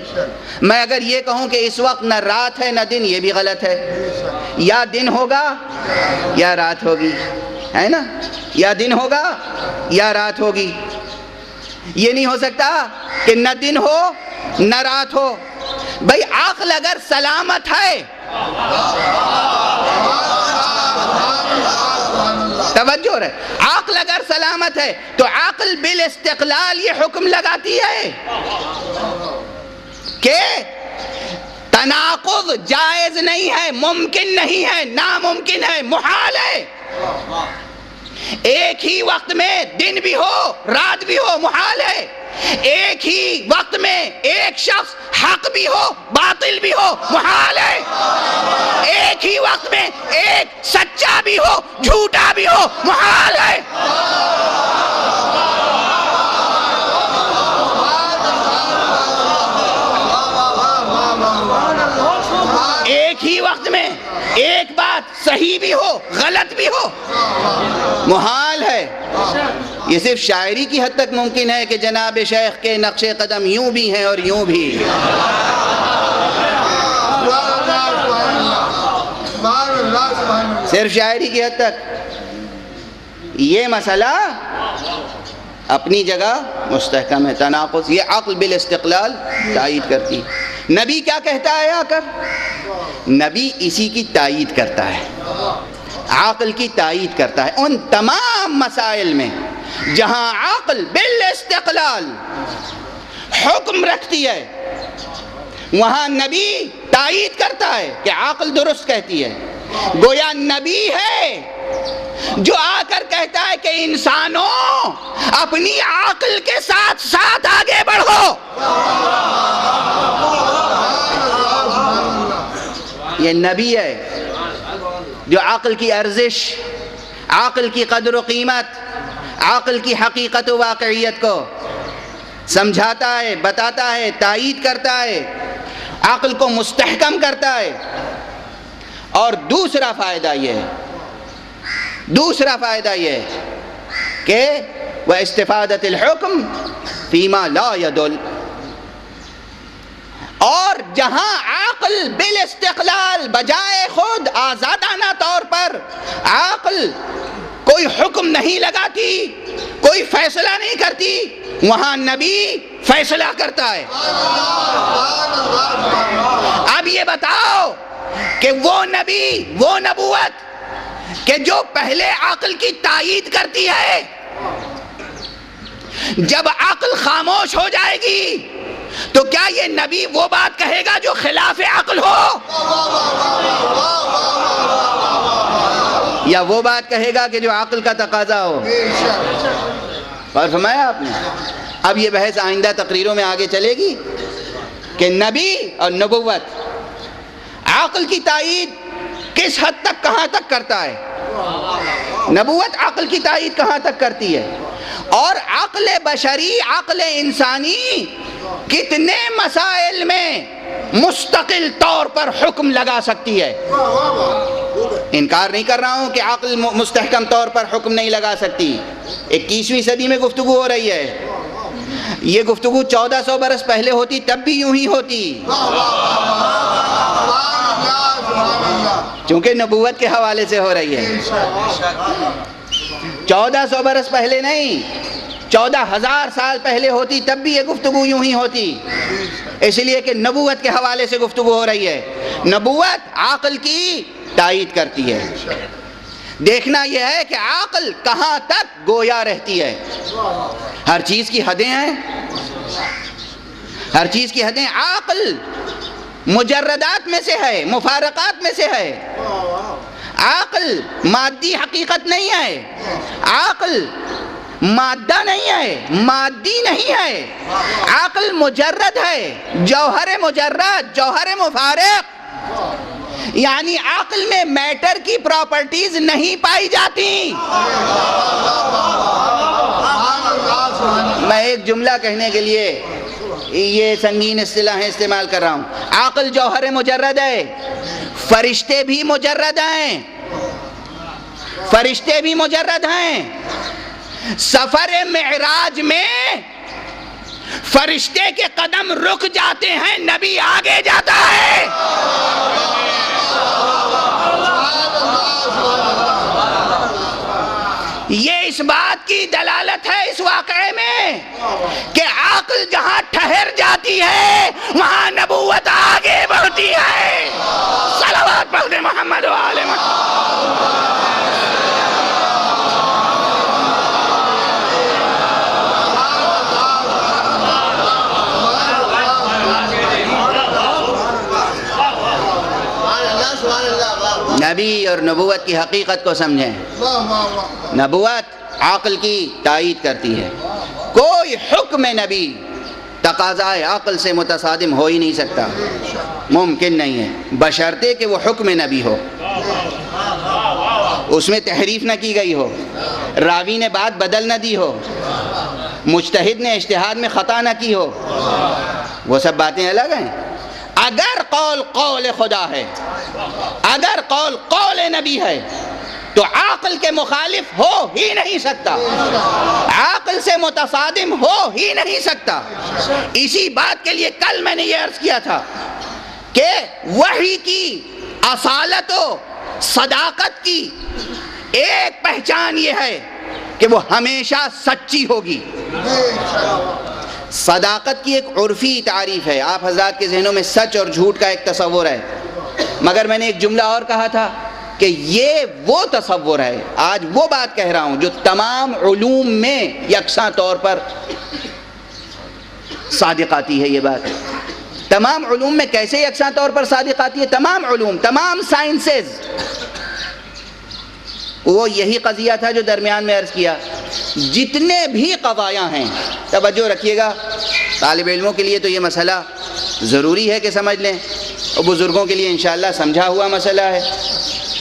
میں اگر یہ کہوں کہ اس وقت نہ رات ہے نہ دن، یہ بھی غلط ہے. یا دن ہوگا یا رات ہوگی، ہے نا؟ یا دن ہوگا یا رات ہوگی. یہ نہیں ہو سکتا کہ نہ دن ہو نہ رات ہو. بھئی عقل اگر سلامت ہے توجہ رہے، عقل اگر سلامت ہے تو عقل بالاستقلال یہ حکم لگاتی ہے کہ تناقض جائز نہیں ہے، ممکن نہیں ہے، ناممکن ہے، محال ہے۔ ایک ہی وقت میں دن بھی ہو رات بھی ہو محال ہے، ایک ہی وقت میں ایک شخص حق بھی ہو باطل بھی ہو محال ہے، ایک ہی وقت میں ایک سچا بھی ہو جھوٹا بھی ہو محال ہے۔ ایک ہی وقت میں ایک بات صحیح بھی ہو غلط بھی ہو محال ہے۔ یہ صرف شاعری کی حد تک ممکن ہے کہ جناب شیخ کے نقش قدم یوں بھی ہیں اور یوں بھی۔ صرف شاعری کی حد تک۔ یہ مسئلہ اپنی جگہ مستحکم ہے، تناقض یہ عقل بالاستقلال تائید کرتی ہے۔ نبی کیا کہتا ہے آ کر؟ نبی اسی کی تائید کرتا ہے، عقل کی تائید کرتا ہے ان تمام مسائل میں جہاں عقل بالاستقلال حکم رکھتی ہے، وہاں نبی تائید کرتا ہے کہ عقل درست کہتی ہے۔ گویا نبی ہے جو آ کر کہتا ہے کہ انسانوں اپنی عقل کے ساتھ ساتھ آگے بڑھو۔ یہ نبی ہے جو عقل کی ارزش، عقل کی قدر و قیمت، عقل کی حقیقت و واقعیت کو سمجھاتا ہے، بتاتا ہے، تائید کرتا ہے، عقل کو مستحکم کرتا ہے۔ اور دوسرا فائدہ یہ ہے کہ وہ استفادت الحکم فیما لا يدل، اور جہاں عقل بالاستقلال بجائے خود آزادانہ طور پر عقل کوئی حکم نہیں لگاتی، کوئی فیصلہ نہیں کرتی، وہاں نبی فیصلہ کرتا ہے۔ اب یہ بتاؤ کہ وہ نبی، وہ نبوت کہ جو پہلے عقل کی تائید کرتی ہے، جب عقل خاموش ہو جائے گی تو کیا یہ نبی وہ بات کہے گا جو خلاف عقل ہو، یا وہ بات کہے گا کہ جو عقل کا تقاضا ہو؟ اور فرمایا آپ نے۔ اب یہ بحث آئندہ تقریروں میں آگے چلے گی کہ نبی اور نبوت عقل کی تائید کس حد تک کہاں تک کرتا ہے، نبوت عقل کی تائید کہاں تک کرتی ہے، اور عقل بشری، عقل انسانی کتنے مسائل میں مستقل طور پر حکم لگا سکتی ہے۔ انکار نہیں کر رہا ہوں کہ عقل مستحکم طور پر حکم نہیں لگا سکتی۔ 21ویں صدی میں گفتگو ہو رہی ہے، یہ گفتگو 1400 برس پہلے ہوتی تب بھی یوں ہی ہوتی، چونکہ نبوت کے حوالے سے ہو رہی ہے۔ 1400 برس پہلے نہیں، 14,000 سال پہلے ہوتی تب بھی یہ گفتگو یوں ہی ہوتی، اس لیے کہ نبوت کے حوالے سے گفتگو ہو رہی ہے۔ نبوت عقل کی تائید کرتی ہے۔ دیکھنا یہ ہے کہ عقل کہاں تک گویا رہتی ہے۔ ہر چیز کی حدیں ہیں، ہر چیز کی حدیں۔ عقل مجردات میں سے ہے، مفارقات میں سے ہے۔ عقل مادی حقیقت نہیں ہے، عقل مادہ نہیں ہے، مادی نہیں ہے، عقل مجرد ہے، جوہر مجرد، جوہر مفارق، یعنی عقل میں میٹر کی پراپرٹیز نہیں پائی جاتی۔ میں ایک جملہ کہنے کے لیے یہ سنگین اصطلاحیں استعمال کر رہا ہوں۔ عقل جوہر مجرد ہے، فرشتے بھی مجرد ہیں، فرشتے بھی مجرد ہیں۔ سفر معراج میں فرشتے کے قدم رک جاتے ہیں، نبی آگے جاتا ہے۔ یہ اس بات کی دلالت ہے اس واقعے میں کہ عقل جہاں ٹھہر جاتی ہے وہاں نبوت آگے بڑھتی ہے۔ صلوات پڑھ دے محمد و آل محمد۔ نبی اور نبوت کی حقیقت کو سمجھیں. نبوت عقل کی تائید کرتی ہے. کوئی حکم نبی تقاضائے عقل سے متصادم ہو ہی نہیں سکتا، ممکن نہیں ہے، بشرطے کہ وہ حکم نبی ہو، اس میں تحریف نہ کی گئی ہو، راوی نے بات بدل نہ دی ہو، مجتہد نے اجتہاد میں خطا نہ کی ہو. وہ سب باتیں الگ ہیں. اگر قول قول خدا ہے، اگر قول قول نبی ہے تو عقل کے مخالف ہو ہی نہیں سکتا، عقل سے متصادم ہو ہی نہیں سکتا. اسی بات کے لیے کل میں نے یہ عرض کیا تھا کہ وحی کی اصالت و صداقت کی ایک پہچان یہ ہے کہ وہ ہمیشہ سچی ہوگی. صداقت کی ایک عرفی تعریف ہے، آپ حضرات کے ذہنوں میں سچ اور جھوٹ کا ایک تصور ہے، مگر میں نے ایک جملہ اور کہا تھا کہ یہ وہ تصور ہے، آج وہ بات کہہ رہا ہوں جو تمام علوم میں یکساں طور پر صادق آتی ہے. یہ بات تمام علوم میں کیسے یکساں طور پر صادق آتی ہے؟ تمام علوم، تمام سائنسز. وہ یہی قضیہ تھا جو درمیان میں عرض کیا. جتنے بھی قضایا ہیں، توجہ رکھیے گا، طالب علموں کے لیے تو یہ مسئلہ ضروری ہے کہ سمجھ لیں، اور بزرگوں کے لیے انشاءاللہ سمجھا ہوا مسئلہ ہے.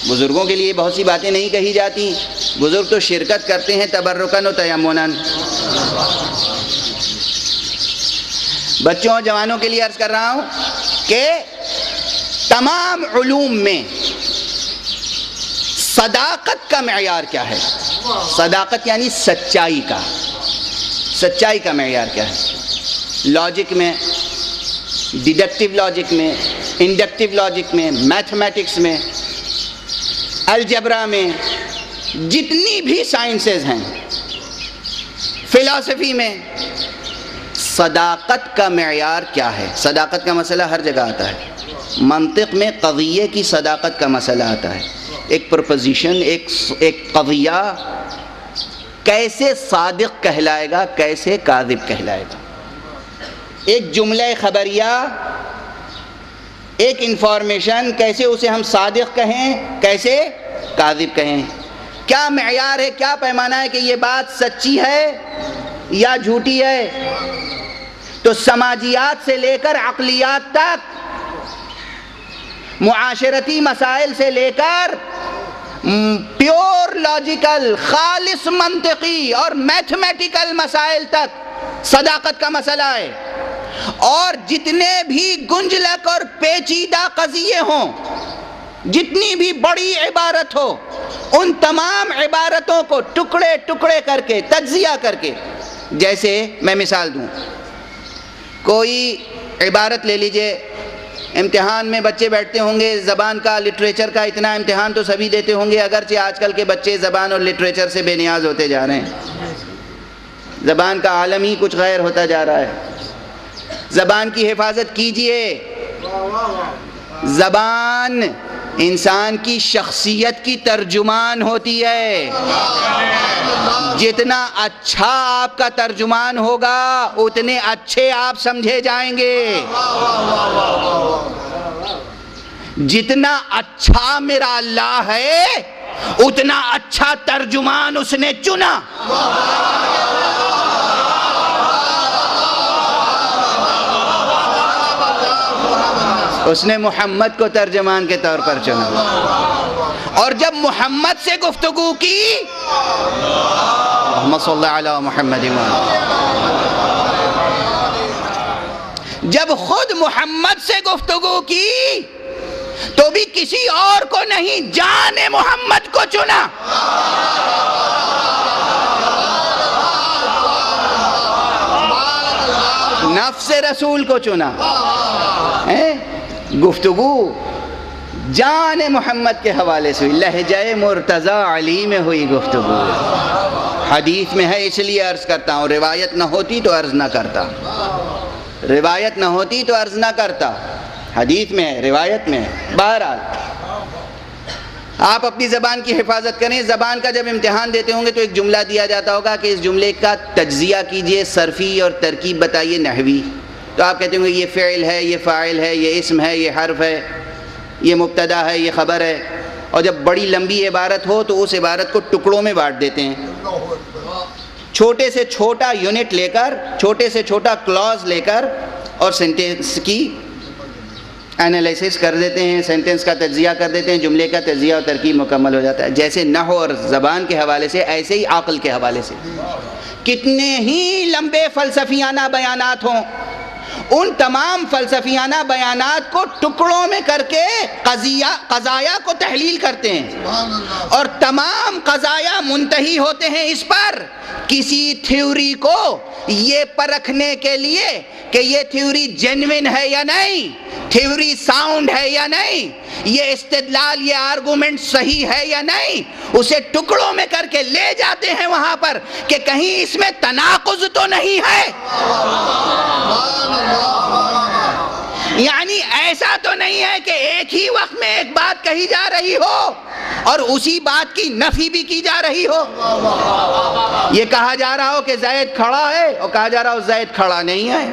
بزرگوں کے لیے بہت سی باتیں نہیں کہی جاتی، بزرگ تو شرکت کرتے ہیں تبرکاً و تیمناً. بچوں اور جوانوں کے لیے عرض کر رہا ہوں کہ تمام علوم میں صداقت کا معیار کیا ہے؟ صداقت یعنی سچائی کا، سچائی کا معیار کیا ہے؟ لاجک میں، ڈیڈکٹیو لاجک میں، انڈکٹیو لاجک میں، میتھمیٹکس میں، الجبرا میں، جتنی بھی سائنسز ہیں، فلسفی میں، صداقت کا معیار کیا ہے؟ صداقت کا مسئلہ ہر جگہ آتا ہے. منطق میں قضیے کی صداقت کا مسئلہ آتا ہے. ایک پرپوزیشن، ایک قضیہ کیسے صادق کہلائے گا، کیسے کاذب کہلائے گا. ایک جملہ خبریہ، ایک انفارمیشن، کیسے اسے ہم صادق کہیں، کیسے کاذب کہیں. کیا معیار ہے، کیا پیمانہ ہے کہ یہ بات سچی ہے یا جھوٹی ہے؟ تو سماجیات سے لے کر عقلیات تک، معاشرتی مسائل سے لے کر پیور لاجیکل، خالص منطقی اور میتھمیٹیکل مسائل تک صداقت کا مسئلہ ہے. اور جتنے بھی گنجلک اور پیچیدہ قضیے ہوں، جتنی بھی بڑی عبارت ہو، ان تمام عبارتوں کو ٹکڑے ٹکڑے کر کے، تجزیہ کر کے، جیسے میں مثال دوں، کوئی عبارت لے لیجئے، امتحان میں بچے بیٹھتے ہوں گے، زبان کا، لٹریچر کا، اتنا امتحان تو سبھی دیتے ہوں گے، اگرچہ آج کل کے بچے زبان اور لٹریچر سے بے نیاز ہوتے جا رہے ہیں. زبان کا عالم ہی کچھ غیر ہوتا جا رہا ہے. زبان کی حفاظت کیجئے. زبان انسان کی شخصیت کی ترجمان ہوتی ہے. جتنا اچھا آپ کا ترجمان ہوگا اتنے اچھے آپ سمجھے جائیں گے. جتنا اچھا میرا اللہ ہے اتنا اچھا ترجمان اس نے چنا. اس نے محمد کو ترجمان کے طور پر چنا. اور جب محمد سے گفتگو کی، اللہم صلی علی محمد، جب خود محمد سے گفتگو کی تو بھی کسی اور کو نہیں، جان محمد کو چنا. نفس رسول کو چنا. گفتگو جان محمد کے حوالے سے ہوئی، لہجہ مرتضی علی میں ہوئی گفتگو. حدیث میں ہے اس لیے عرض کرتا ہوں، روایت نہ ہوتی تو عرض نہ کرتا، روایت نہ ہوتی تو عرض نہ کرتا. حدیث میں ہے، روایت میں ہے. بہرحال آپ اپنی زبان کی حفاظت کریں. زبان کا جب امتحان دیتے ہوں گے تو ایک جملہ دیا جاتا ہوگا کہ اس جملے کا تجزیہ کیجئے، صرفی اور ترکیب بتائیے، نحوی. تو آپ کہتے ہوں گے یہ فعل ہے، یہ فاعل ہے، یہ اسم ہے، یہ حرف ہے، یہ مبتدا ہے، یہ خبر ہے. اور جب بڑی لمبی عبارت ہو تو اس عبارت کو ٹکڑوں میں بانٹ دیتے ہیں، چھوٹے سے چھوٹا یونٹ لے کر، چھوٹے سے چھوٹا کلاز لے کر، اور سینٹنس کی انالیسس کر دیتے ہیں، سینٹنس کا تجزیہ کر دیتے ہیں، جملے کا تجزیہ اور ترکیب مکمل ہو جاتا ہے۔ جیسے نحو اور زبان کے حوالے سے، ایسے ہی عقل کے حوالے سے کتنے ہی لمبے فلسفیانہ بیانات ہوں، ان تمام فلسفیانہ بیانات کو ٹکڑوں میں کر کے قضایا کو تحلیل کرتے ہیں، اور تمام قضایا منتہی ہوتے ہیں اس پر کسی تھیوری کو یہ پرکھنے کے لیے کہ یہ تھیوری جینوین ہے یا نہیں، تھیوری ساؤنڈ ہے یا نہیں، یہ استدلال، یہ آرگومنٹ صحیح ہے یا نہیں، اسے ٹکڑوں میں کر کے لے جاتے ہیں وہاں پر کہ کہیں اس میں تناقض تو نہیں ہے، یعنی ایسا تو نہیں ہے کہ ایک ہی وقت میں ایک بات کہی جا رہی ہو اور اسی بات کی نفی بھی کی جا رہی ہو، یہ کہا جا رہا ہو کہ زید کھڑا ہے اور کہا جا رہا ہو زید کھڑا نہیں ہے،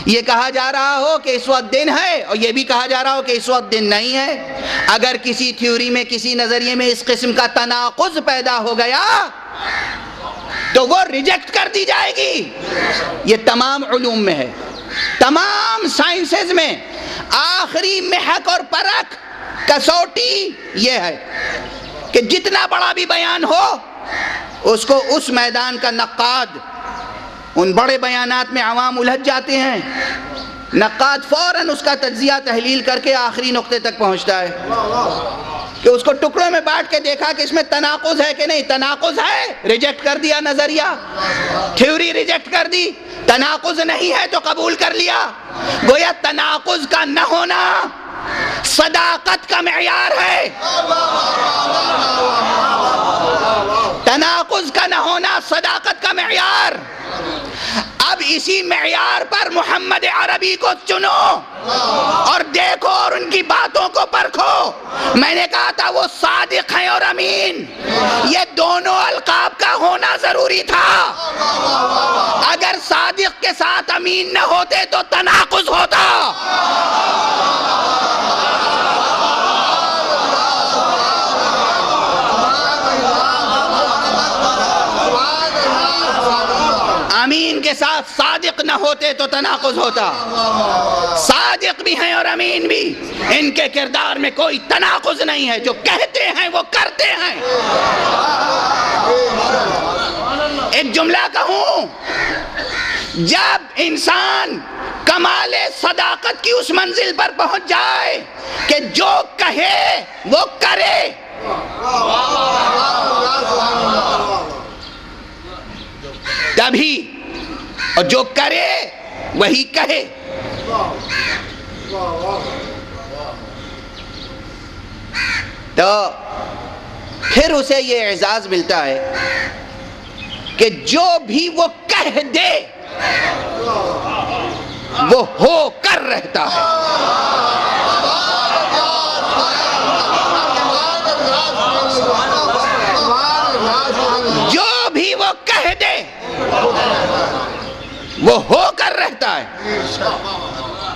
یہ کہا جا رہا ہو کہ اس وقت دن ہے اور یہ بھی کہا جا رہا ہو کہ اس وقت دن نہیں ہے۔ اگر کسی تھیوری میں، کسی نظریے میں اس قسم کا تناقض پیدا ہو گیا تو وہ ریجیکٹ کر دی جائے گی۔ یہ تمام علوم میں ہے، تمام سائنسز میں آخری محک اور پرکھ کسوٹی یہ ہے کہ جتنا بڑا بھی بیان ہو اس کو اس میدان کا نقاد، ان بڑے بیانات میں عوام الجھ جاتے ہیں، نقاد فوراً اس کا تجزیہ تحلیل کر کے آخری نقطے تک پہنچتا ہے کہ اس کو ٹکڑوں میں بانٹ کے دیکھا کہ اس میں تناقض ہے کہ نہیں، تناقض ہے، ریجیکٹ کر دیا نظریہ، تھیوری ریجیکٹ کر دی، تناقض نہیں ہے تو قبول کر لیا۔ گویا تناقض کا نہ ہونا صداقت کا معیار ہے، تناقض کا نہ ہونا صداقت کا معیار۔ اب اسی معیار پر محمد عربی کو چنو اور دیکھو اور ان کی باتوں کو پرکھو۔ میں نے کہا تھا وہ صادق ہیں اور امین، یہ دونوں القاب کا ہونا ضروری تھا، اگر صادق کے ساتھ امین نہ ہوتے تو تناقض ہوتا۔ امین کے ساتھ صادق نہ ہوتے تو تناقض ہوتا۔ صادق بھی ہیں اور امین بھی، ان کے کردار میں کوئی تناقض نہیں ہے، جو کہتے ہیں وہ کرتے ہیں۔ ایک جملہ کہوں، جب انسان کمال صداقت کی اس منزل پر پہنچ جائے کہ جو کہے وہ کرے، تبھی، اور جو کرے وہی کہے، تو پھر اسے یہ اعزاز ملتا ہے کہ جو بھی وہ کہہ دے وہ ہو کر رہتا ہے۔ جو بھی وہ کہہ دے وہ ہو کر رہتا ہے،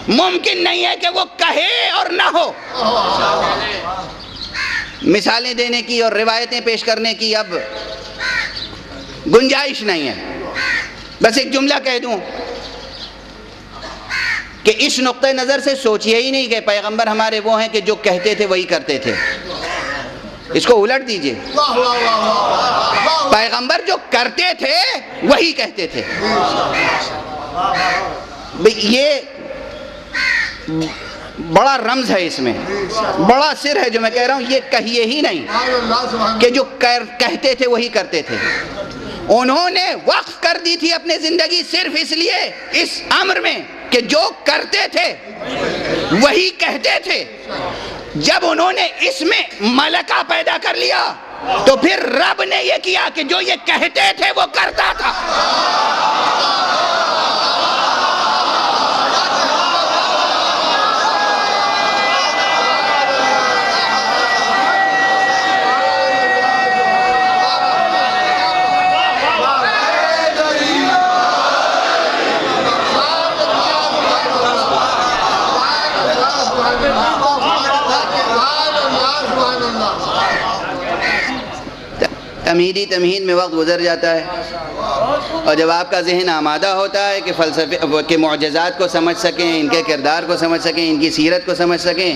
ممکن نہیں ہے کہ وہ کہے اور نہ ہو۔ مثالیں دینے کی اور روایتیں پیش کرنے کی اب گنجائش نہیں ہے، بس ایک جملہ کہہ دوں کہ اس نقطہ نظر سے سوچیے ہی نہیں کہ پیغمبر ہمارے وہ ہیں کہ جو کہتے تھے وہی کرتے تھے، اس کو الٹ دیجئے، پیغمبر جو کرتے تھے وہی کہتے تھے۔ یہ بڑا رمز ہے، اس میں بڑا سر ہے جو میں کہہ رہا ہوں، یہ کہیے ہی نہیں کہ جو کہتے تھے وہی کرتے تھے۔ انہوں نے وقف کر دی تھی اپنی زندگی صرف اس لیے، اس امر میں کہ جو کرتے تھے وہی کہتے تھے۔ جب انہوں نے اس میں ملکہ پیدا کر لیا تو پھر رب نے یہ کیا کہ جو یہ کہتے تھے وہ کرتا تھا۔ تمہید میں وقت گزر جاتا ہے، اور جب آپ کا ذہن آمادہ ہوتا ہے کہ فلسفے کے معجزات کو سمجھ سکیں، ان کے کردار کو سمجھ سکیں، ان کی سیرت کو سمجھ سکیں،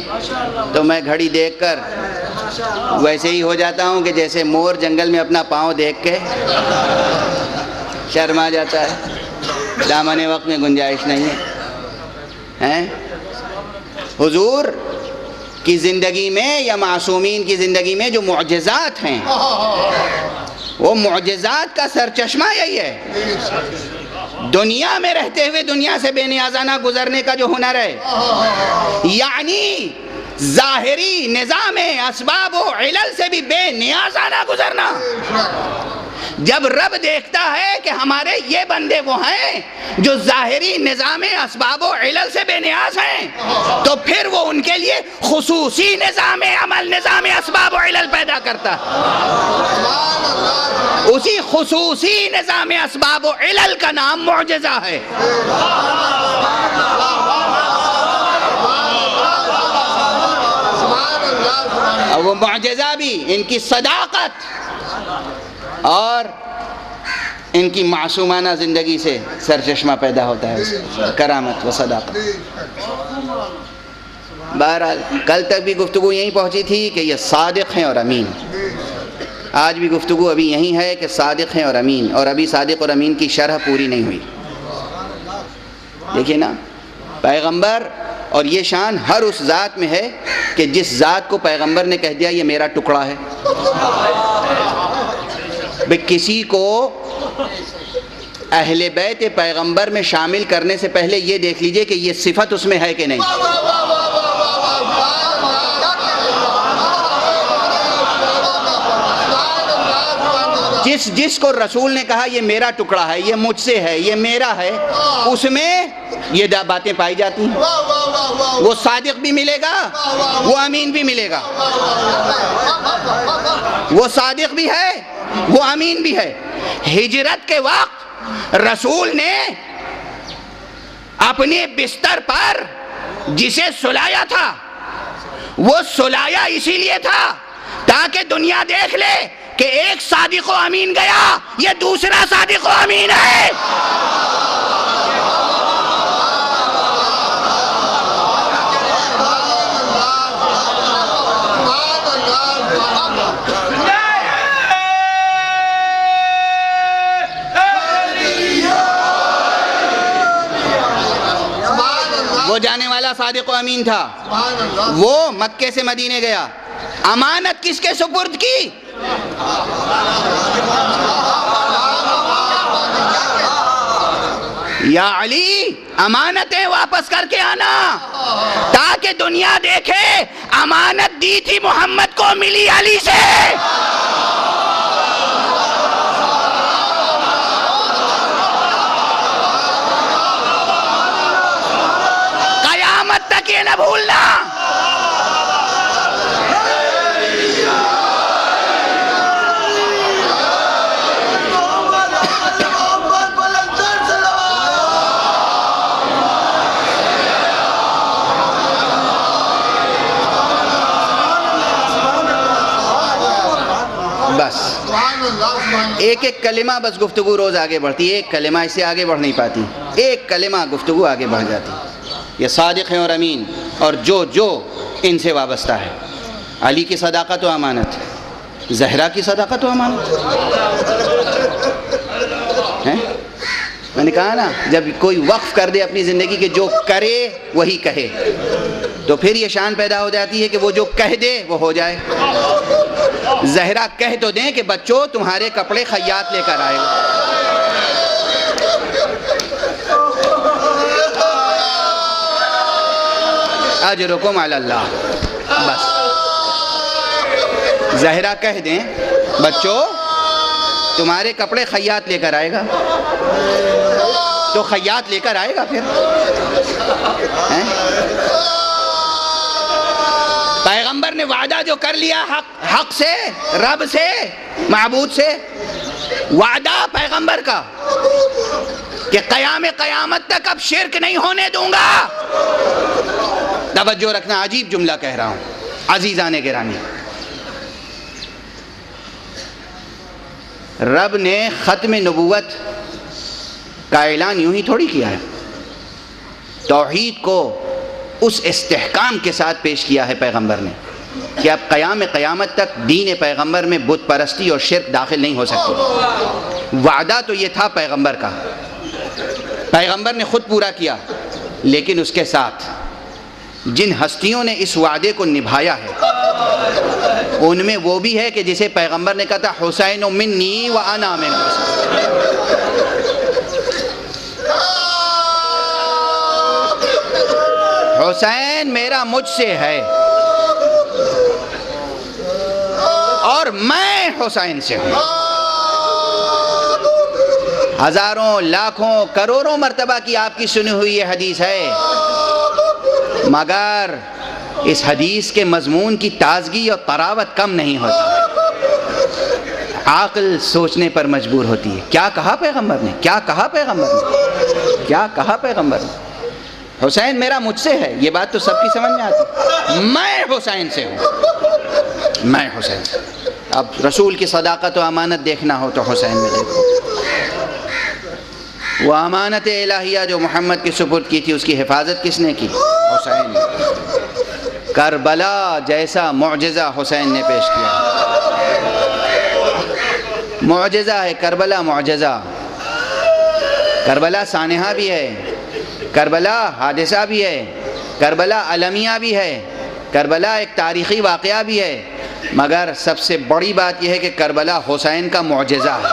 تو میں گھڑی دیکھ کر ویسے ہی ہو جاتا ہوں کہ جیسے مور جنگل میں اپنا پاؤں دیکھ کے شرما جاتا ہے، دامن وقت میں گنجائش نہیں ہے۔ حضور کی زندگی میں یا معصومین کی زندگی میں جو معجزات ہیں، وہ معجزات کا سرچشمہ یہی ہے، دنیا میں رہتے ہوئے دنیا سے بے نیازانہ گزرنے کا جو ہنر ہے، یعنی ظاہری نظام اسباب و علل سے بھی بے نیازانہ گزرنا۔ جب رب دیکھتا ہے کہ ہمارے یہ بندے وہ ہیں جو ظاہری نظام اسباب و علل سے بے نیاز ہیں، تو پھر وہ ان کے لیے خصوصی نظام عمل، نظام اسباب و علل پیدا کرتا ہے۔ اسی خصوصی نظام اسباب و علل کا نام معجزہ ہے۔ اور وہ معجزہ بھی ان کی صداقت اور ان کی معصومانہ زندگی سے سرچشمہ پیدا ہوتا ہے، کرامت و صداقت۔ بہرحال کل تک بھی گفتگو یہیں پہنچی تھی کہ یہ صادق ہیں اور امین، آج بھی گفتگو ابھی یہی ہے کہ صادق ہیں اور امین، اور ابھی صادق اور امین کی شرح پوری نہیں ہوئی۔ دیکھیے نا، پیغمبر اور یہ شان ہر اس ذات میں ہے کہ جس ذات کو پیغمبر نے کہہ دیا یہ میرا ٹکڑا ہے۔ بھئی کسی کو اہل بیت پیغمبر میں شامل کرنے سے پہلے یہ دیکھ لیجئے کہ یہ صفت اس میں ہے کہ نہیں۔ جس کو رسول نے کہا یہ میرا ٹکڑا ہے، یہ مجھ سے ہے، یہ میرا ہے، اس میں یہ باتیں پائی جاتی ہیں۔ وہ صادق بھی ملے گا، وہ امین بھی ملے گا، وہ صادق بھی ہے، وہ امین بھی ہے۔ ہجرت کے وقت رسول نے اپنے بستر پر جسے سلایا تھا، وہ سلایا اسی لیے تھا تاکہ دنیا دیکھ لے کہ ایک صادق و امین گیا، یہ دوسرا صادق و امین ہے۔ وہ جانے والا صادق و امین تھا، وہ مکے سے مدینے گیا، امانت کس کے سپرد کی؟ یا علی امانتیں واپس کر کے آنا، تاکہ دنیا دیکھے امانت دی تھی محمد کو، ملی علی سے۔ قیامت تک یہ نہ بھولنا۔ بس ایک ایک کلمہ بس گفتگو روز آگے بڑھتی، ایک کلمہ اس سے آگے بڑھ نہیں پاتی، ایک کلمہ گفتگو آگے بڑھ جاتی۔ یہ صادق ہیں اور امین، اور جو ان سے وابستہ ہے۔ علی کی صداقت و امانت، زہرا کی صداقت و امانت ہے۔ میں نے کہا نا، جب کوئی وقف کر دے اپنی زندگی کے جو کرے وہی کہے، تو پھر یہ شان پیدا ہو جاتی ہے کہ وہ جو کہہ دے وہ ہو جائے۔ زہرا کہہ تو دیں کہ بچوں تمہارے کپڑے خیاط لے کر آئے گا، اجرکم علی اللہ، بس زہرا کہہ دیں بچوں تمہارے کپڑے خیاط لے کر آئے گا، تو خیاط لے کر آئے گا پھر۔ پیغمبر نے وعدہ جو کر لیا حق سے، رب سے، معبود سے، وعدہ پیغمبر کا کہ قیامت تک اب شرک نہیں ہونے دوں گا۔ توجہ رکھنا، عجیب جملہ کہہ رہا ہوں عزیزان گرامی۔ رب نے ختم نبوت کا اعلان یوں ہی تھوڑی کیا ہے، توحید کو اس استحکام کے ساتھ پیش کیا ہے پیغمبر نے کہ اب قیامت تک دین پیغمبر میں بت پرستی اور شرک داخل نہیں ہو سکتی۔ وعدہ تو یہ تھا پیغمبر کا، پیغمبر نے خود پورا کیا، لیکن اس کے ساتھ جن ہستیوں نے اس وعدے کو نبھایا ہے ان میں وہ بھی ہے کہ جسے پیغمبر نے کہا تھا حسین منی و انا من حسین، حسین میرا مجھ سے ہے اور میں حسین سے ہوں۔ ہزاروں لاکھوں کروڑوں مرتبہ کی آپ کی سنی ہوئی یہ حدیث ہے، مگر اس حدیث کے مضمون کی تازگی اور طراوت کم نہیں ہوتی، عقل سوچنے پر مجبور ہوتی ہے۔ کیا کہا پیغمبر نے، کیا کہا پیغمبر نے، کیا کہا پیغمبر نے؟ حسین میرا مجھ سے ہے، یہ بات تو سب کی سمجھ میں آتی، میں حسین سے ہوں، میں حسین سے۔ اب رسول کی صداقت و امانت دیکھنا ہو تو حسین میں دیکھو، وہ امانت الہیہ جو محمد کی سپرد کی تھی اس کی حفاظت کس نے کی؟ حسین نے۔ کربلا جیسا معجزہ حسین نے پیش کیا، معجزہ ہے کربلا، معجزہ۔ کربلا سانحہ بھی ہے، کربلا حادثہ بھی ہے، کربلا المیہ بھی ہے، کربلا ایک تاریخی واقعہ بھی ہے، مگر سب سے بڑی بات یہ ہے کہ کربلا حسین کا معجزہ ہے۔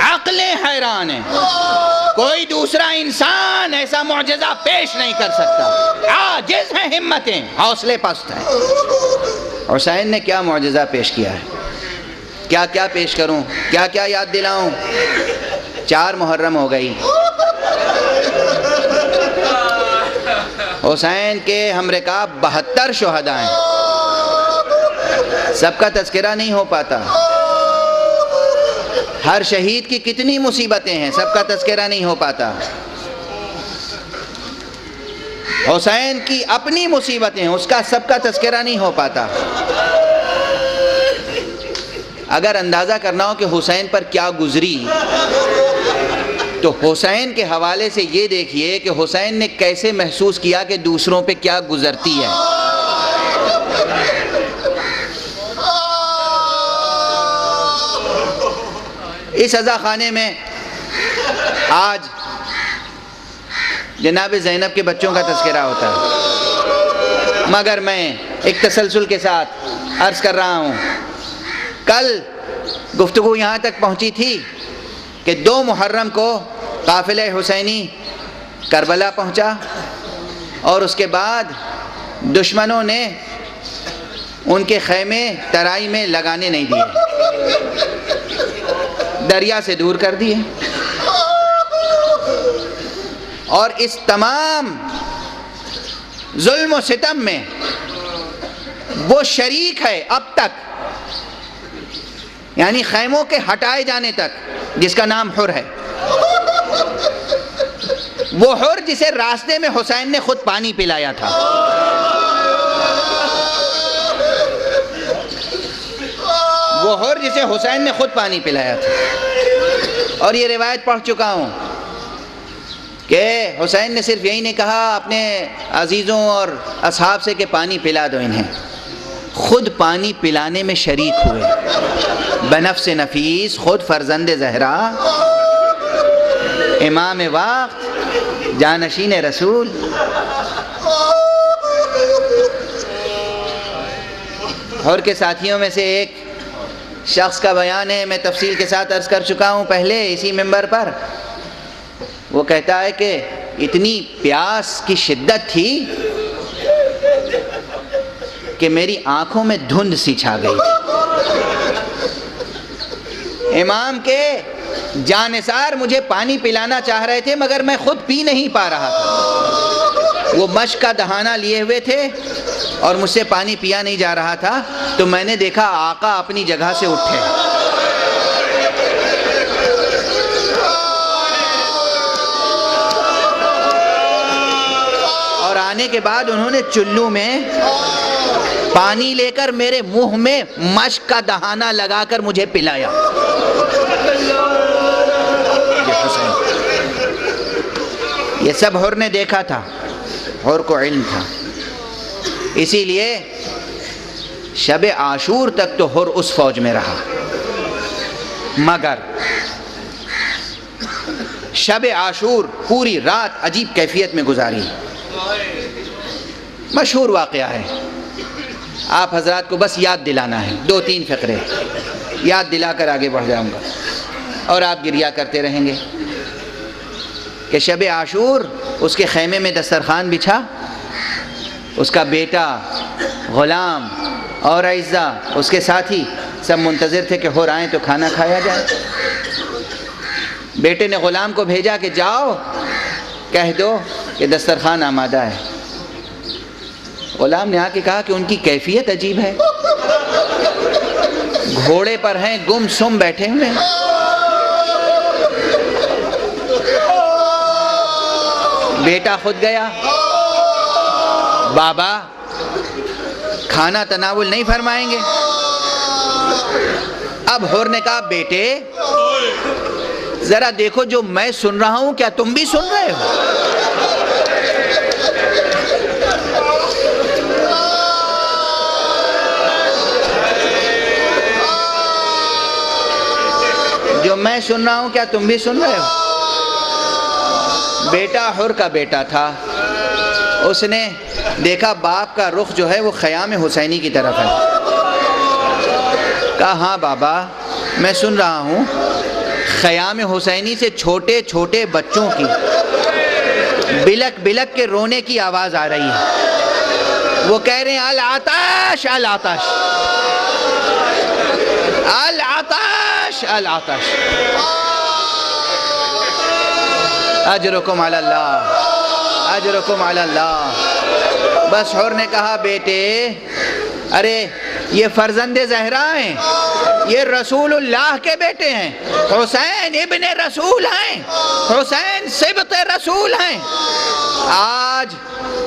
عقلیں حیران ہیں، کوئی دوسرا انسان ایسا معجزہ پیش نہیں کر سکتا، عاجز ہیں ہمتیں، حوصلے پست ہیں۔ حسین نے کیا معجزہ پیش کیا ہے، کیا کیا پیش کروں، کیا کیا یاد دلاؤں؟ 4 محرم ہو گئی، حسین کے ہم رکاب 72 شہداء ہیں، سب کا تذکرہ نہیں ہو پاتا، ہر شہید کی کتنی مصیبتیں ہیں، سب کا تذکرہ نہیں ہو پاتا، حسین کی اپنی مصیبتیں اس کا سب کا تذکرہ نہیں ہو پاتا۔ اگر اندازہ کرنا ہو کہ حسین پر کیا گزری تو حسین کے حوالے سے یہ دیکھیے کہ حسین نے کیسے محسوس کیا کہ دوسروں پہ کیا گزرتی ہے۔ اس عزا خانے میں آج جناب زینب کے بچوں کا تذکرہ ہوتا ہے، مگر میں ایک تسلسل کے ساتھ عرض کر رہا ہوں، کل گفتگو یہاں تک پہنچی تھی کہ 2 محرم کو قافلہ حسینی کربلا پہنچا اور اس کے بعد دشمنوں نے ان کے خیمے ترائی میں لگانے نہیں دیے، دریا سے دور کر دیے، اور اس تمام ظلم و ستم میں وہ شریک ہے اب تک، یعنی خیموں کے ہٹائے جانے تک، جس کا نام حر ہے، وہ حر جسے راستے میں حسین نے خود پانی پلایا تھا، وہ حر جسے حسین نے خود پانی پلایا تھا۔ اور یہ روایت پڑھ چکا ہوں کہ حسین نے صرف یہی نہیں کہا اپنے عزیزوں اور اصحاب سے کہ پانی پلا دو انہیں، خود پانی پلانے میں شریک ہوئے، بنفس نفیس، خود فرزند زہرا، امام وقت، جانشین رسول۔ اور کے ساتھیوں میں سے ایک شخص کا بیان ہے، میں تفصیل کے ساتھ عرض کر چکا ہوں پہلے اسی منبر پر، وہ کہتا ہے کہ اتنی پیاس کی شدت تھی کہ میری آنکھوں میں دھند سی چھا گئی تھی، امام کے جانثار مجھے پانی پلانا چاہ رہے تھے مگر میں خود پی نہیں پا رہا تھا، وہ مشک کا دہانہ لیے ہوئے تھے اور مجھ سے پانی پیا نہیں جا رہا تھا، تو میں نے دیکھا آقا اپنی جگہ سے اٹھے، اور آنے کے بعد انہوں نے چلو میں پانی لے کر میرے منہ میں مشک کا دہانہ لگا کر مجھے پلایا. یہ حسین, یہ سب حر نے دیکھا تھا, حر کو علم تھا. اسی لیے شب عاشور تک تو حر اس فوج میں رہا, مگر شب عاشور پوری رات عجیب کیفیت میں گزاری. مشہور واقعہ ہے, آپ حضرات کو بس یاد دلانا ہے. 2-3 فقرے یاد دلا کر آگے بڑھ جاؤں گا اور آپ گریہ کرتے رہیں گے کہ شب عاشور اس کے خیمے میں دسترخوان بچھا, اس کا بیٹا, غلام اور اعزا اس کے ساتھی سب منتظر تھے کہ حر آئیں تو کھانا کھایا جائے. بیٹے نے غلام کو بھیجا کہ جاؤ کہہ دو کہ دسترخوان آمادہ ہے. غلام نے آ کے کہا کہ ان کی کیفیت عجیب ہے, گھوڑے پر ہیں, گم سم بیٹھے ہوئے ہیں. بیٹا خود گیا, بابا کھانا تناول نہیں فرمائیں گے. اب حر نے کہا بیٹے ذرا دیکھو جو میں سن رہا ہوں کیا تم بھی سن رہے ہو؟ جو میں سن رہا ہوں کیا تم بھی سن رہے ہو؟ بیٹا حر کا بیٹا تھا, اس نے دیکھا باپ کا رخ جو ہے وہ خیام حسینی کی طرف ہے. کہا ہاں بابا میں سن رہا ہوں, خیام حسینی سے چھوٹے چھوٹے بچوں کی بلک بلک کے رونے کی آواز آ رہی ہے. وہ کہہ رہے ہیں العطش العطش العطش العطش. اجرکم علی اللہ, اجرکم علی اللہ. بس حر نے کہا بیٹے ارے یہ فرزند زہرا ہیں, یہ رسول اللہ کے بیٹے ہیں, حسین ابن رسول ہیں, حسین سبط رسول ہیں. آج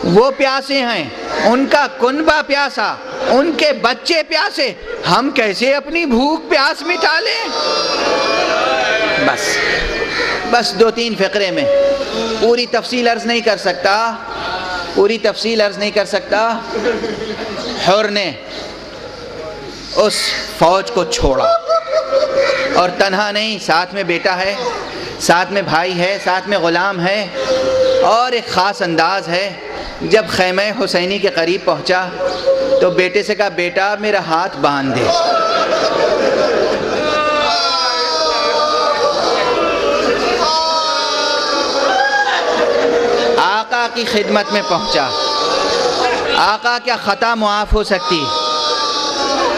وہ پیاسے ہیں, ان کا کنبہ پیاسا, ان کے بچے پیاسے, ہم کیسے اپنی بھوک پیاس مٹا لیں؟ بس 2-3 فقرے میں پوری تفصیل عرض نہیں کر سکتا, پوری تفصیل عرض نہیں کر سکتا. حر نے اس فوج کو چھوڑا, اور تنہا نہیں, ساتھ میں بیٹا ہے, ساتھ میں بھائی ہے, ساتھ میں غلام ہے. اور ایک خاص انداز ہے, جب خیمہ حسینی کے قریب پہنچا تو بیٹے سے کہا بیٹا میرا ہاتھ باندھ دے. آقا کی خدمت میں پہنچا. آقا کیا خطا معاف ہو سکتی؟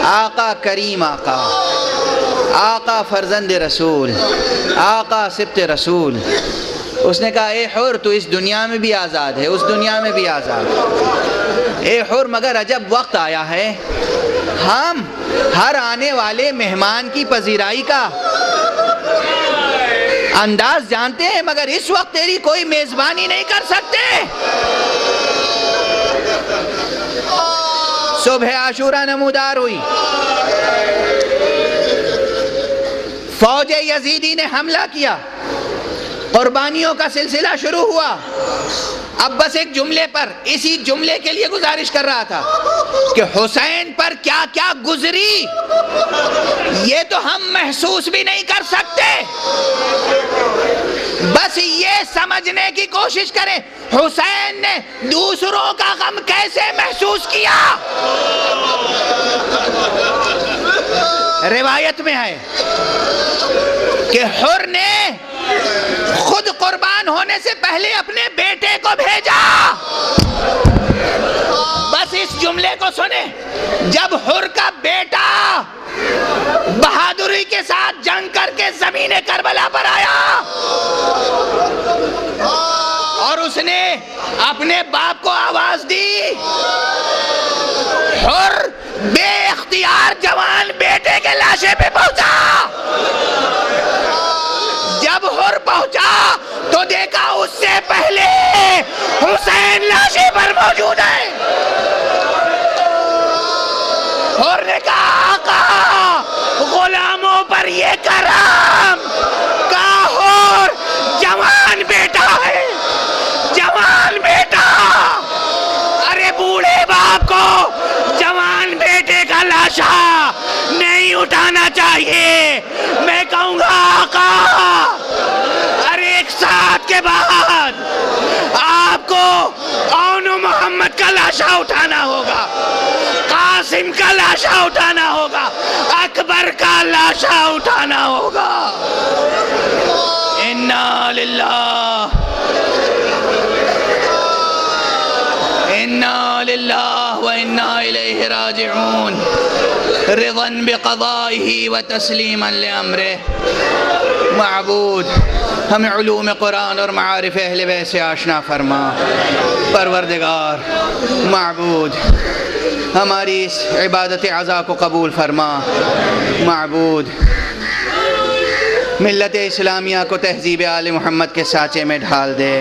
آقا کریم, آقا آقا فرزند رسول, آقا سبط رسول. اس نے کہا اے حر تو اس دنیا میں بھی آزاد ہے, اس دنیا میں بھی آزاد. اے حر مگر عجب وقت آیا ہے, ہم ہر آنے والے مہمان کی پذیرائی کا انداز جانتے ہیں, مگر اس وقت تیری کوئی میزبانی نہیں کر سکتے. صبح عاشورہ نمودار ہوئی, فوج یزیدی نے حملہ کیا, قربانیوں کا سلسلہ شروع ہوا. اب بس ایک جملے پر, اسی جملے کے لیے گزارش کر رہا تھا کہ حسین پر کیا کیا گزری یہ تو ہم محسوس بھی نہیں کر سکتے. بس یہ سمجھنے کی کوشش کریں حسین نے دوسروں کا غم کیسے محسوس کیا. روایت میں ہے کہ حر نے خود قربان ہونے سے پہلے اپنے بیٹے کو بھیجا. بس اس جملے کو سنیں, جب حر کا بیٹا بہادری کے ساتھ جنگ کر کے زمین کربلا پر آیا اور اس نے اپنے باپ کو آواز دی, حر بے اختیار جوان بیٹے کے لاشے پہ پہنچا. جب حر پہنچا تو دیکھا اس سے پہلے حسین لاشے پر موجود ہے. کا لاشا نہیں اٹھانا چاہیے. میں کہوں گا آقا ہر ایک ساتھ کے بعد آپ کو اون محمد کا لاشا اٹھانا ہوگا, قاسم کا لاشا اٹھانا ہوگا, اکبر کا لاشا اٹھانا ہوگا. انا للہ و انا الیہ راجعون. رضا بقضائه وتسلیما لامرہ. معبود ہمیں علوم قرآن اور معارف اہل بیت سے آشنا فرما. پروردگار معبود ہماری اس عبادت عزا کو قبول فرما. معبود ملت اسلامیہ کو تہذیب آل محمد کے سانچے میں ڈھال دے.